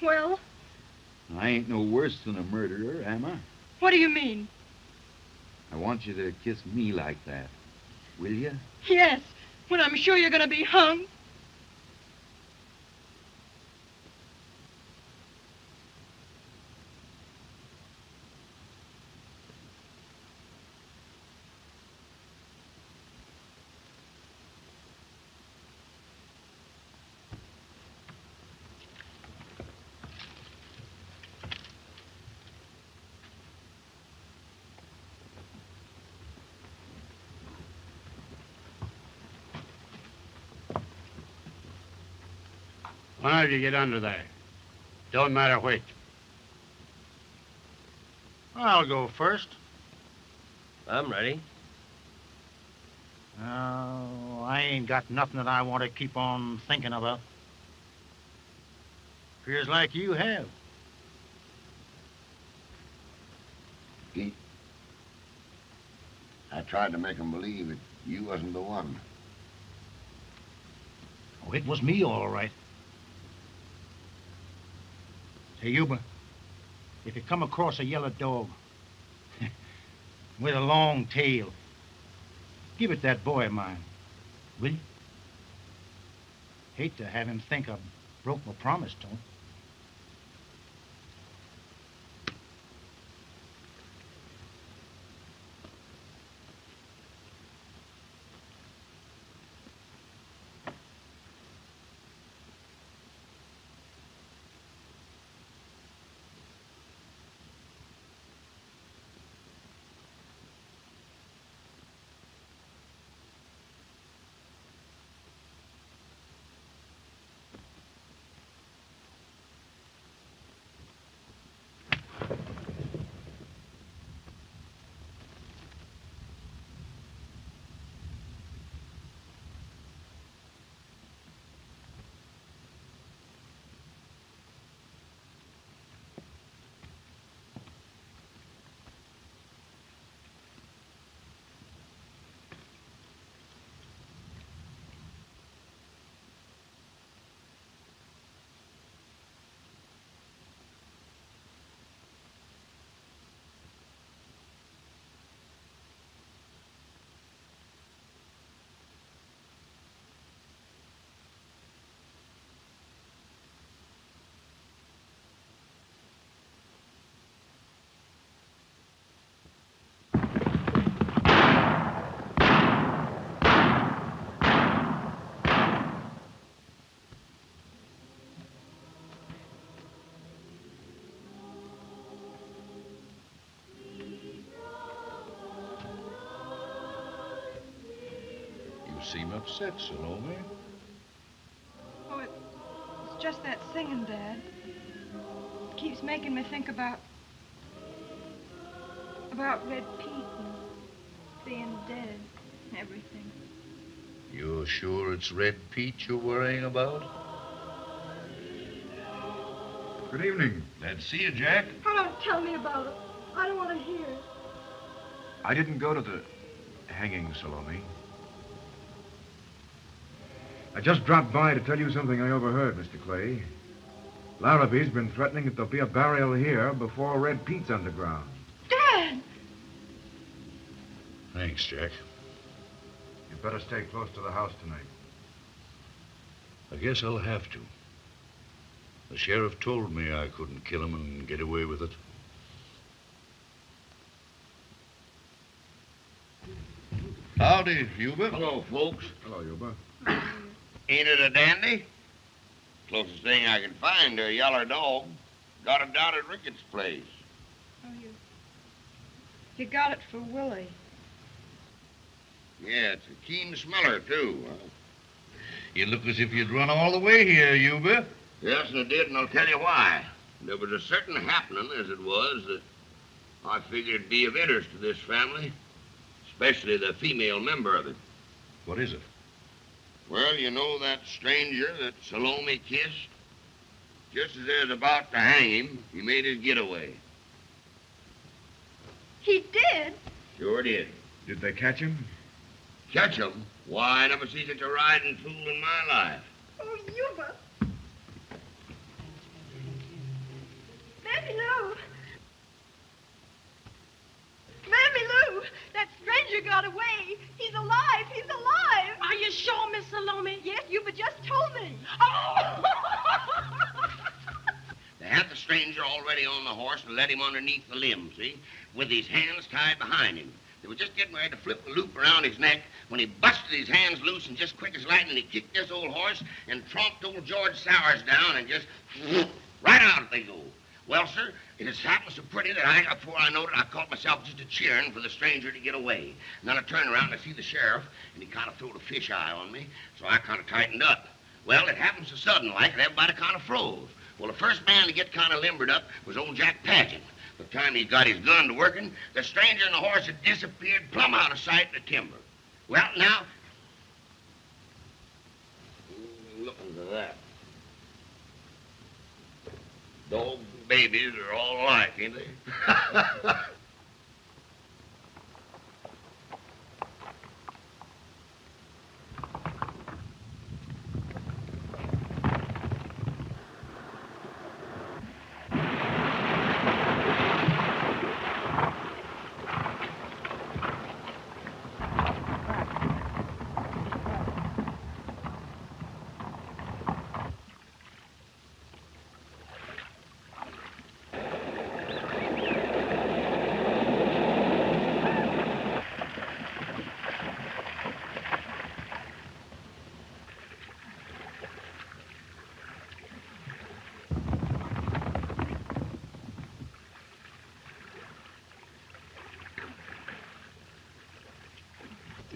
Well, I ain't no worse than a murderer, am I? what do you mean? I want you to kiss me like that. Will you? Yes, when I'm sure you're going to be hung. One of you get under there. Don't matter which. I'll go first. I'm ready. I ain't got nothing that I want to keep on thinking about. Appears like you have. Pete, I tried to make 'em believe that you wasn't the one. Oh, it was me, all right. Say, Yuba, if you come across a yellow dog with a long tail, give it that boy of mine, will you? Hate to have him think I broke my promise to him. Seem upset, Salome. Oh, it's just that singing, Dad. It keeps making me think about Red Pete and being dead and everything. You're sure it's Red Pete you're worrying about? Good evening. Glad to see you, Jack. Oh, don't tell me about it. I don't want to hear it. I didn't go to the hanging, Salome. I just dropped by to tell you something I overheard, Mr. Clay. Larrabee's been threatening that there'll be a burial here before Red Pete's underground. Dad! Thanks, Jack. You'd better stay close to the house tonight. I guess I'll have to. The sheriff told me I couldn't kill him and get away with it. Howdy, Huber. Hello, folks. Hello, Huber. Ain't it a dandy? Closest thing I can find to a yaller dog. Got it down at Ricketts' place. Oh, you got it for Willie. Yeah, it's a keen smeller, too. Huh? You look as if you'd run all the way here, Huber. Yes, and I did, and I'll tell you why. There was a certain happening, as it was, that I figured would be of interest to this family, especially the female member of it. What is it? Well, you know that stranger that Salome kissed? Just as they was about to hang him, he made his getaway. He did? Sure did. Did they catch him? Catch him? Why, I never see such a riding fool in my life. Oh, Yuba. Mammy Lou. Mammy Lou, that stranger got away. He's alive. He's alive. Are you sure, Miss Salome? Yes, Yuba just told me. Oh! They had the stranger already on the horse and led him underneath the limb, see? With his hands tied behind him. They were just getting ready to flip the loop around his neck when he busted his hands loose and just quick as lightning, he kicked this old horse and tromped old George Sowers down and just right out they go. Well, sir, it has happened so pretty that before I knowed it, I caught myself just a-cheering for the stranger to get away. And then I turned around and I see the sheriff, and he kind of throwed a fish eye on me, so I kind of tightened up. Well, it happened so sudden like, and everybody kind of froze. Well, the first man to get kind of limbered up was old Jack Paget. By the time he got his gun to working, the stranger and the horse had disappeared plumb out of sight in the timber. Well, now, look into that. Dogs and babies are all alike, ain't they?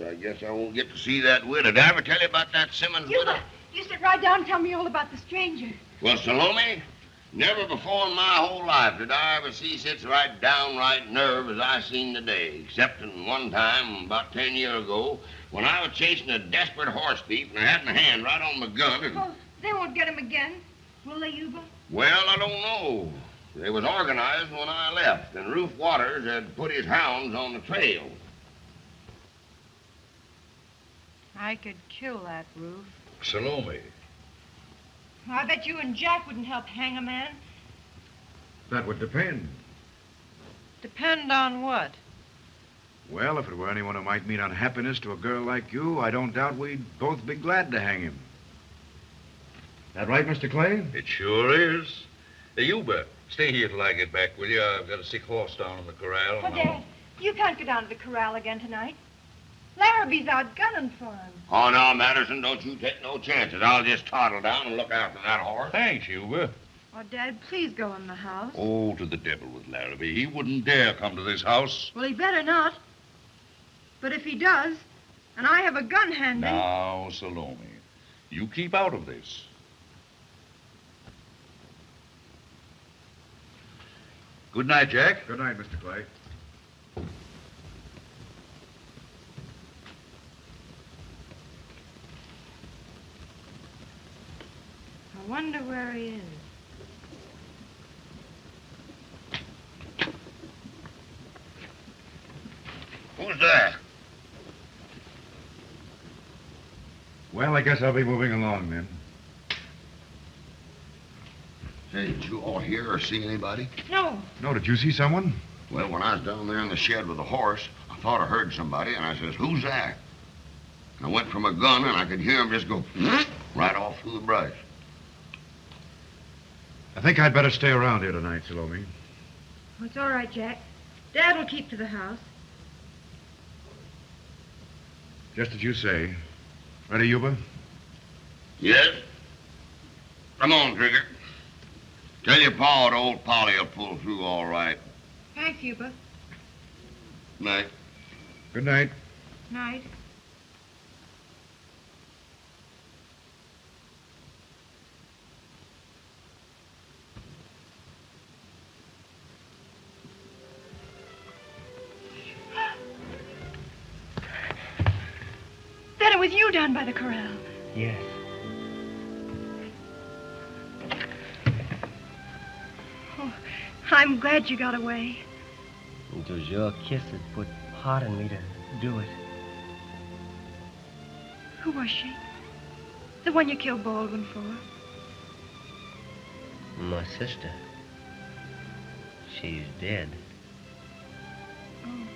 I guess I won't get to see that widow. Did I ever tell you about that Simmons widow? You sit right down and tell me all about the stranger. Well, Salome, never before in my whole life did I ever see such right downright nerve as I seen today, except in one time about 10 years ago when I was chasing a desperate horse thief and I had my hand right on my gun and... Oh, they won't get him again, will they, Yuba? Well, I don't know. They was organized when I left, and Rufe Waters had put his hounds on the trail. I could kill that Rufe. Salome. I bet you and Jack wouldn't help hang a man. That would depend. Depend on what? Well, if it were anyone who might mean unhappiness to a girl like you, I don't doubt we'd both be glad to hang him. That right, Mr. Clay? It sure is. Hey, Huber, stay here till I get back, will you? I've got a sick horse down in the corral. Oh, Dad, you can't go down to the corral again tonight. Larrabee's out gunning for him. Oh, no, Madison, don't you take no chances. I'll just toddle down and look after that horse. Thanks, Huber. Oh, Dad, please go in the house. Oh, to the devil with Larrabee. He wouldn't dare come to this house. Well, he better not. But if he does, and I have a gun handy... Now, Salome, you keep out of this. Good night, Jack. Good night, Mr. Clay. I wonder where he is. Who's there? Well, I guess I'll be moving along then. Hey, did you all hear or see anybody? No. No, did you see someone? Well, when I was down there in the shed with the horse, I thought I heard somebody, and I says, "Who's that?" And I went from a gun, and I could hear him just go right off through the brush. I think I'd better stay around here tonight, Salome. Oh, it's all right, Jack. Dad will keep to the house. Just as you say. Ready, Yuba? Yes? Come on, Trigger. Tell your pa that old Polly will pull through all right. Thanks, Yuba. Night. Good night. Night. Then it was you down by the corral. Yes. Oh, I'm glad you got away. It was your kiss that put heart in me to do it. Who was she? The one you killed Baldwin for? My sister. She's dead. Oh.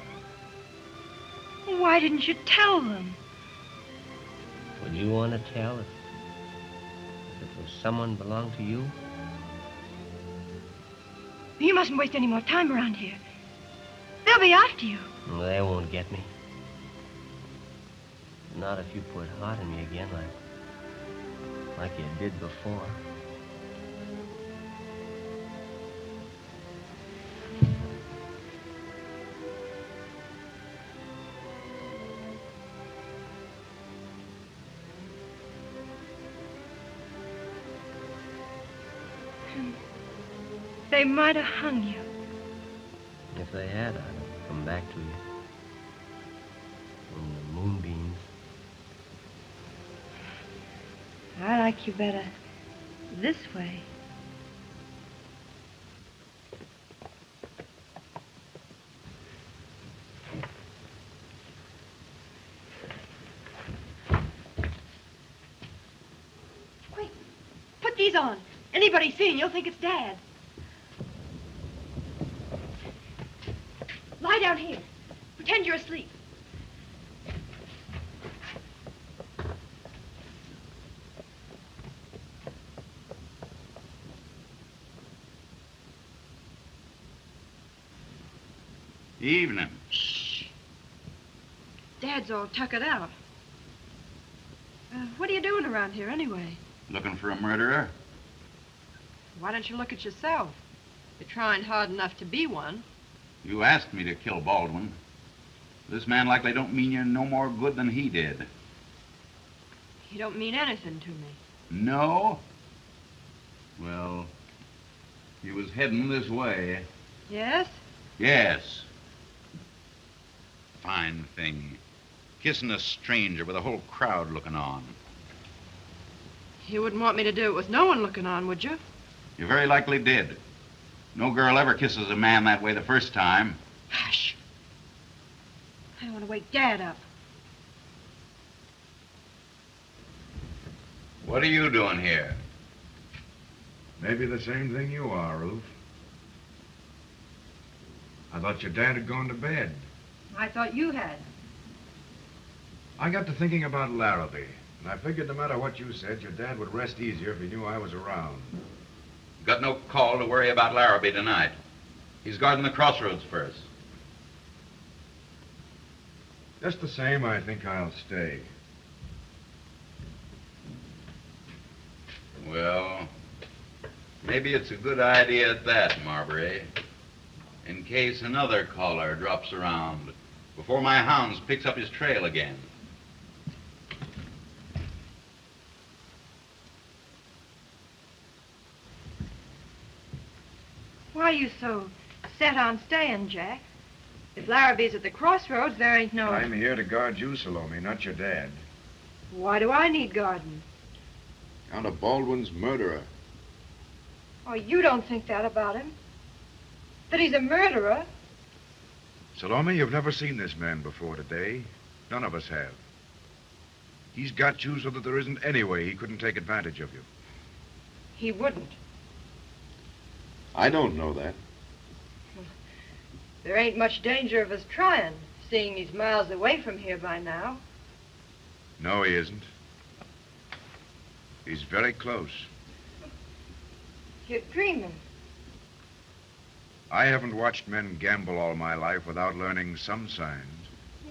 Why didn't you tell them? Would you want to tell if it was someone belonged to you? You mustn't waste any more time around here. They'll be after you. Well, they won't get me. Not if you put heart in me again like you did before. They might have hung you. If they had, I'd have come back to you. In the moonbeams. I like you better this way. Quick, put these on. Anybody seeing you'll think it's Dad. Lie down here. Pretend you're asleep. Evening. Shh. Dad's all tuckered out. What are you doing around here anyway? Looking for a murderer? Why don't you look at yourself? You're trying hard enough to be one. You asked me to kill Baldwin. This man likely don't mean you no more good than he did. You don't mean anything to me. No? Well, he was heading this way. Yes? Yes. Fine thing. Kissing a stranger with a whole crowd looking on. You wouldn't want me to do it with no one looking on, would you? You very likely did. No girl ever kisses a man that way the first time. Hush. I don't want to wake Dad up. What are you doing here? Maybe the same thing you are, Ruth. I thought your dad had gone to bed. I thought you had. I got to thinking about Larrabee, and I figured no matter what you said, your dad would rest easier if he knew I was around. Got no call to worry about Larrabee tonight. He's guarding the crossroads first. Just the same, I think I'll stay. Well, maybe it's a good idea at that, Marbury. In case another caller drops around before my hounds picks up his trail again. Why are you so set on staying, Jack? If Larrabee's at the crossroads, there ain't no... I'm here to guard you, Salome, not your dad. Why do I need guarding? Count of Baldwin's murderer. Oh, you don't think that about him? That he's a murderer? Salome, you've never seen this man before today. None of us have. He's got you so that there isn't any way he couldn't take advantage of you. He wouldn't. I don't know that. There ain't much danger of us trying, seeing he's miles away from here by now. No, he isn't. He's very close. You're dreaming. I haven't watched men gamble all my life without learning some signs.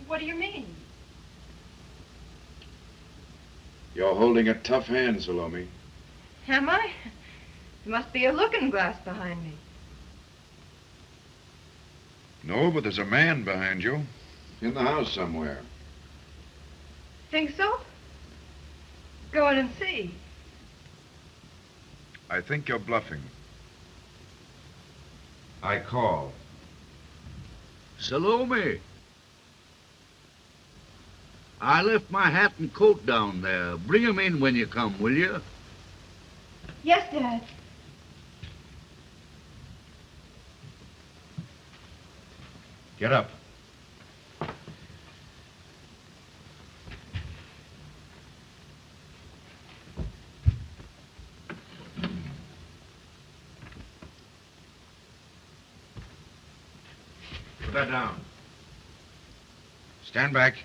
What do you mean? You're holding a tough hand, Salome. Am I? There must be a looking glass behind me. No, but there's a man behind you. In the house somewhere. Think so? Go in and see. I think you're bluffing. I call. Salome. I left my hat and coat down there. Bring 'em in when you come, will you? Yes, Dad. Get up. Put that down. Stand back.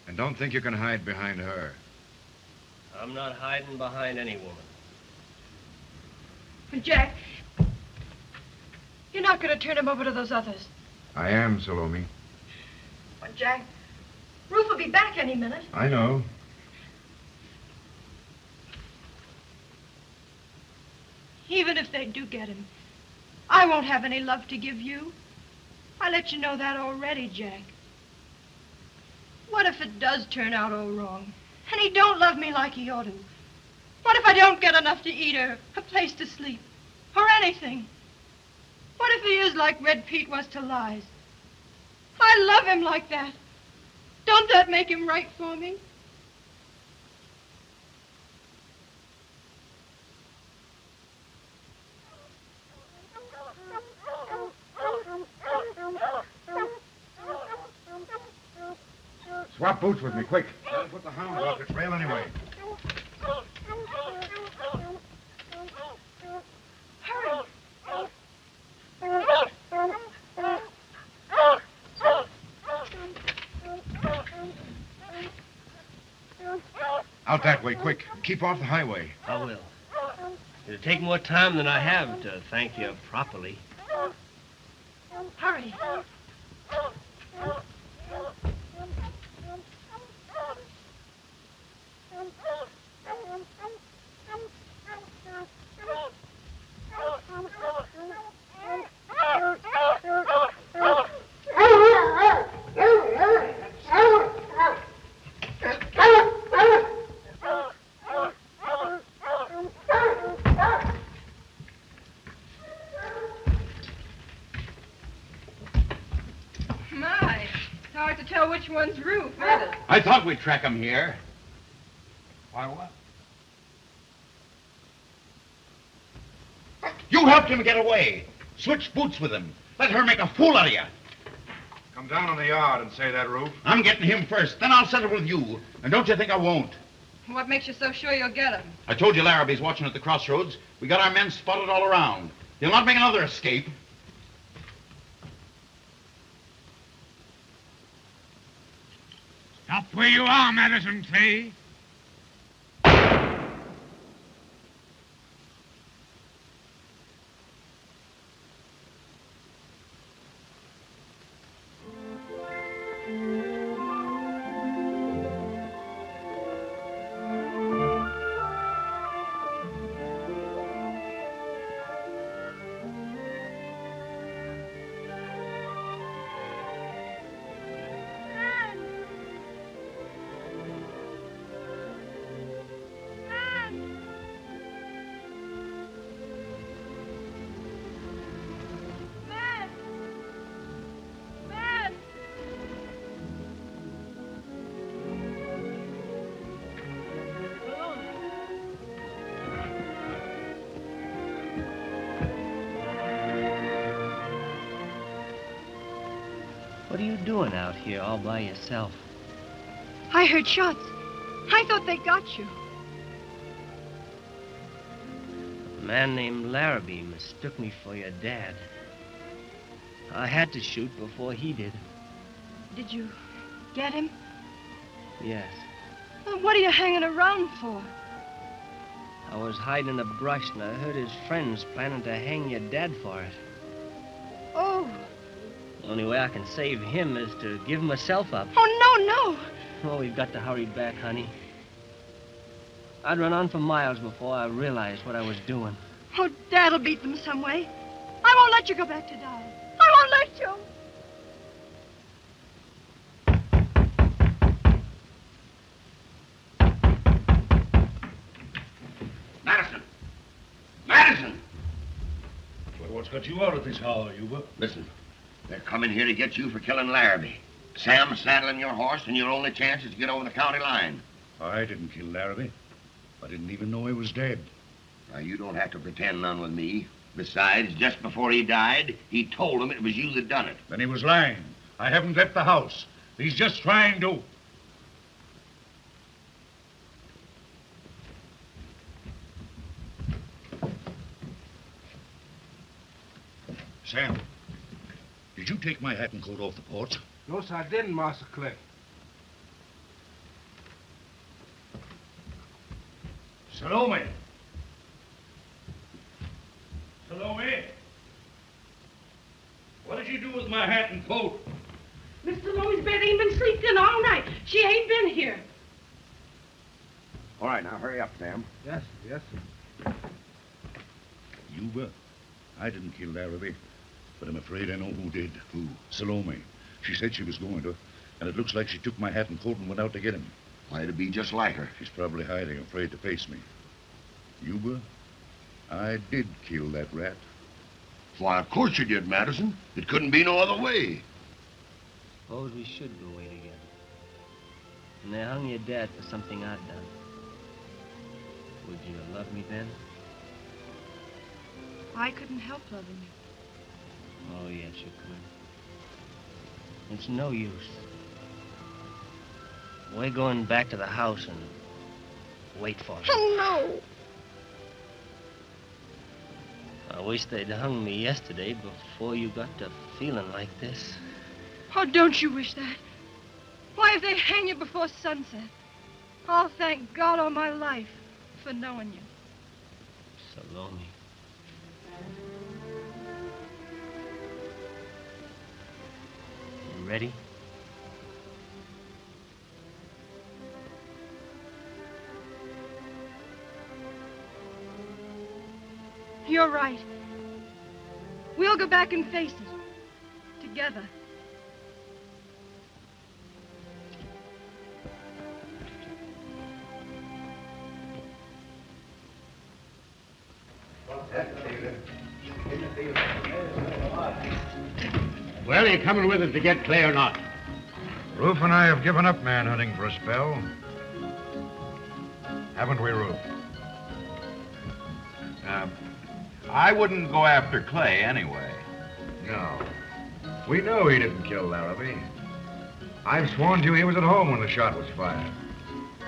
And don't think you can hide behind her. I'm not hiding behind any woman. Jack, you're not going to turn him over to those others. I am, Salome. Well, Jack, Ruth will be back any minute. I know. Even if they do get him, I won't have any love to give you. I let you know that already, Jack. What if it does turn out all wrong, and he don't love me like he ought to? What if I don't get enough to eat or a place to sleep, or anything? What if he is like Red Pete was to Lies? I love him like that. Don't that make him right for me? Swap boots with me, quick. That'll put the hounds off your trail anyway. Hurry. Out that way, quick. Keep off the highway. I will. It'll take more time than I have to thank you properly. Hurry. My, it's hard to tell which one's Ruth, isn't it? I thought we'd track him here. Why, what? You helped him get away. Switch boots with him. Let her make a fool out of you. Come down on the yard and say that, Rube. I'm getting him first, then I'll settle with you. And don't you think I won't. What makes you so sure you'll get him? I told you Larrabee's watching at the crossroads. We got our men spotted all around. He'll not make another escape. Stop where you are, Madison Clay. What are you doing out here all by yourself? I heard shots. I thought they got you. A man named Larrabee mistook me for your dad. I had to shoot before he did. Did you get him? Yes. Well, what are you hanging around for? I was hiding in the brush and I heard his friends planning to hang your dad for it. Oh. The only way I can save him is to give myself up. Oh, no. Oh, we've got to hurry back, honey. I'd run on for miles before I realized what I was doing. Oh, Dad'll beat them some way. I won't let you go back to die. I won't let you. Madison! Madison! Well, what's got you out of this hour, Yuba? Listen, they're coming here to get you for killing Larrabee. Sam's saddling your horse, and your only chance is to get over the county line. I didn't kill Larrabee. I didn't even know he was dead. Now, you don't have to pretend none with me. Besides, just before he died, he told him it was you that done it. Then he was lying. I haven't left the house. He's just trying to. Sam, did you take my hat and coat off the porch? No, sir, I didn't, Master Clay. Salome! Salome! What did you do with my hat and coat? Miss Salome's bed ain't been sleeping all night. She ain't been here. All right, now hurry up, Sam. Yes, sir. Yuba, I didn't kill Larrabee, but I'm afraid I know who did. Who? Salome. She said she was going to, and it looks like she took my hat and coat and went out to get him. Why, it'd be just like her. She's probably hiding, afraid to face me. Yuba, I did kill that rat. Why, of course you did, Madison. It couldn't be no other way. Suppose we should go away together. And they hung your dad for something I'd done. Would you love me then? I couldn't help loving you. Oh, yes, you could. It's no use. We're going back to the house and wait for him. Oh, no. I wish they'd hung me yesterday before you got to feeling like this. Oh, don't you wish that? Why, if they hang you before sunset, I'll thank God all my life for knowing you. Salome. You ready? You're right. We'll go back and face it. Together. Well, are you coming with us to get Clay or not? Rufe and I have given up manhunting for a spell. Haven't we, Rufe? I wouldn't go after Clay anyway. No. We know he didn't kill Larrabee. I've sworn to you he was at home when the shot was fired.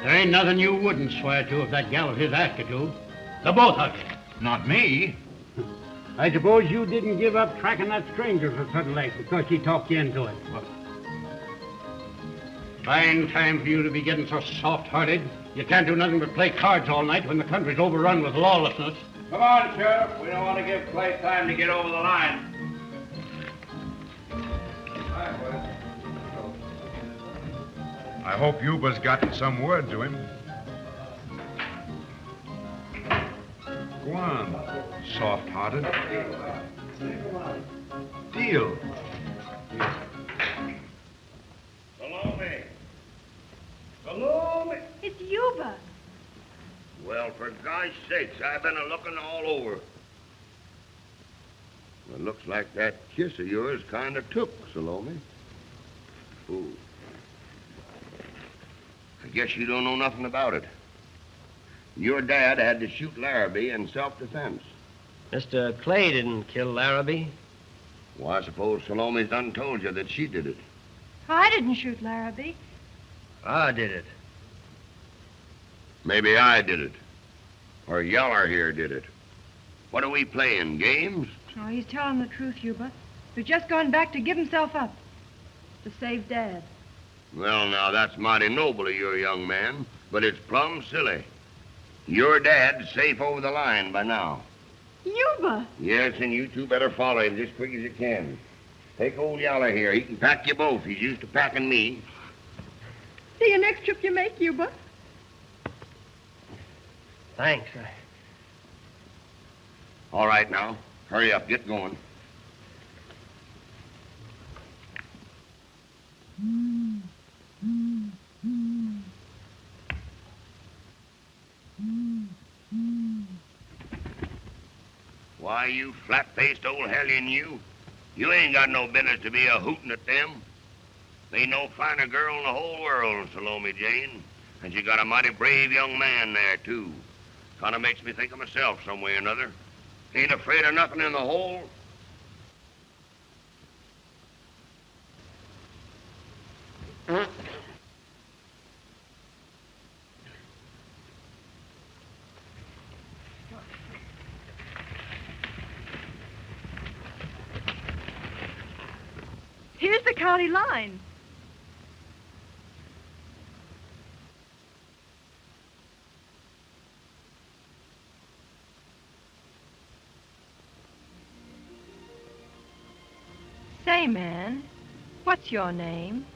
There ain't nothing you wouldn't swear to if that gal of his asked you to. The both of you. Not me. I suppose you didn't give up tracking that stranger for Turtle Lake because she talked you into it. Fine time for you to be getting so soft-hearted. You can't do nothing but play cards all night when the country's overrun with lawlessness. Come on, Sheriff. We don't want to give Clay time to get over the line. I hope Yuba's gotten some word to him. Go on, soft-hearted. Deal. Salome! Salome! It's Yuba. Well, for God's sakes, I've been a-looking all over. It looks like that kiss of yours kind of took, Salome. Ooh. I guess you don't know nothing about it. Your dad had to shoot Larrabee in self-defense. Mr. Clay didn't kill Larrabee. Well, I suppose Salome's done told you that she did it. I didn't shoot Larrabee. I did it. Maybe I did it. Or Yeller here did it. What are we playing, games? Oh, he's telling the truth, Yuba. He's just gone back to give himself up. To save Dad. Well, now, that's mighty noble of your young man, but it's plumb silly. Your dad's safe over the line by now. Yuba! Yes, and you two better follow him just quick as you can. Take old Yeller here. He can pack you both. He's used to packing me. See you next trip you make, Yuba. Thanks. All right, now. Hurry up. Get going. Why, you flat-faced old hellion, you. You ain't got no business to be a-hootin' at them. They ain't no finer girl in the whole world, Salome Jane. And you got a mighty brave young man there, too. Kind of makes me think of myself some way or another. Ain't afraid of nothing in the hole. Here's the county line. Say, man, what's your name?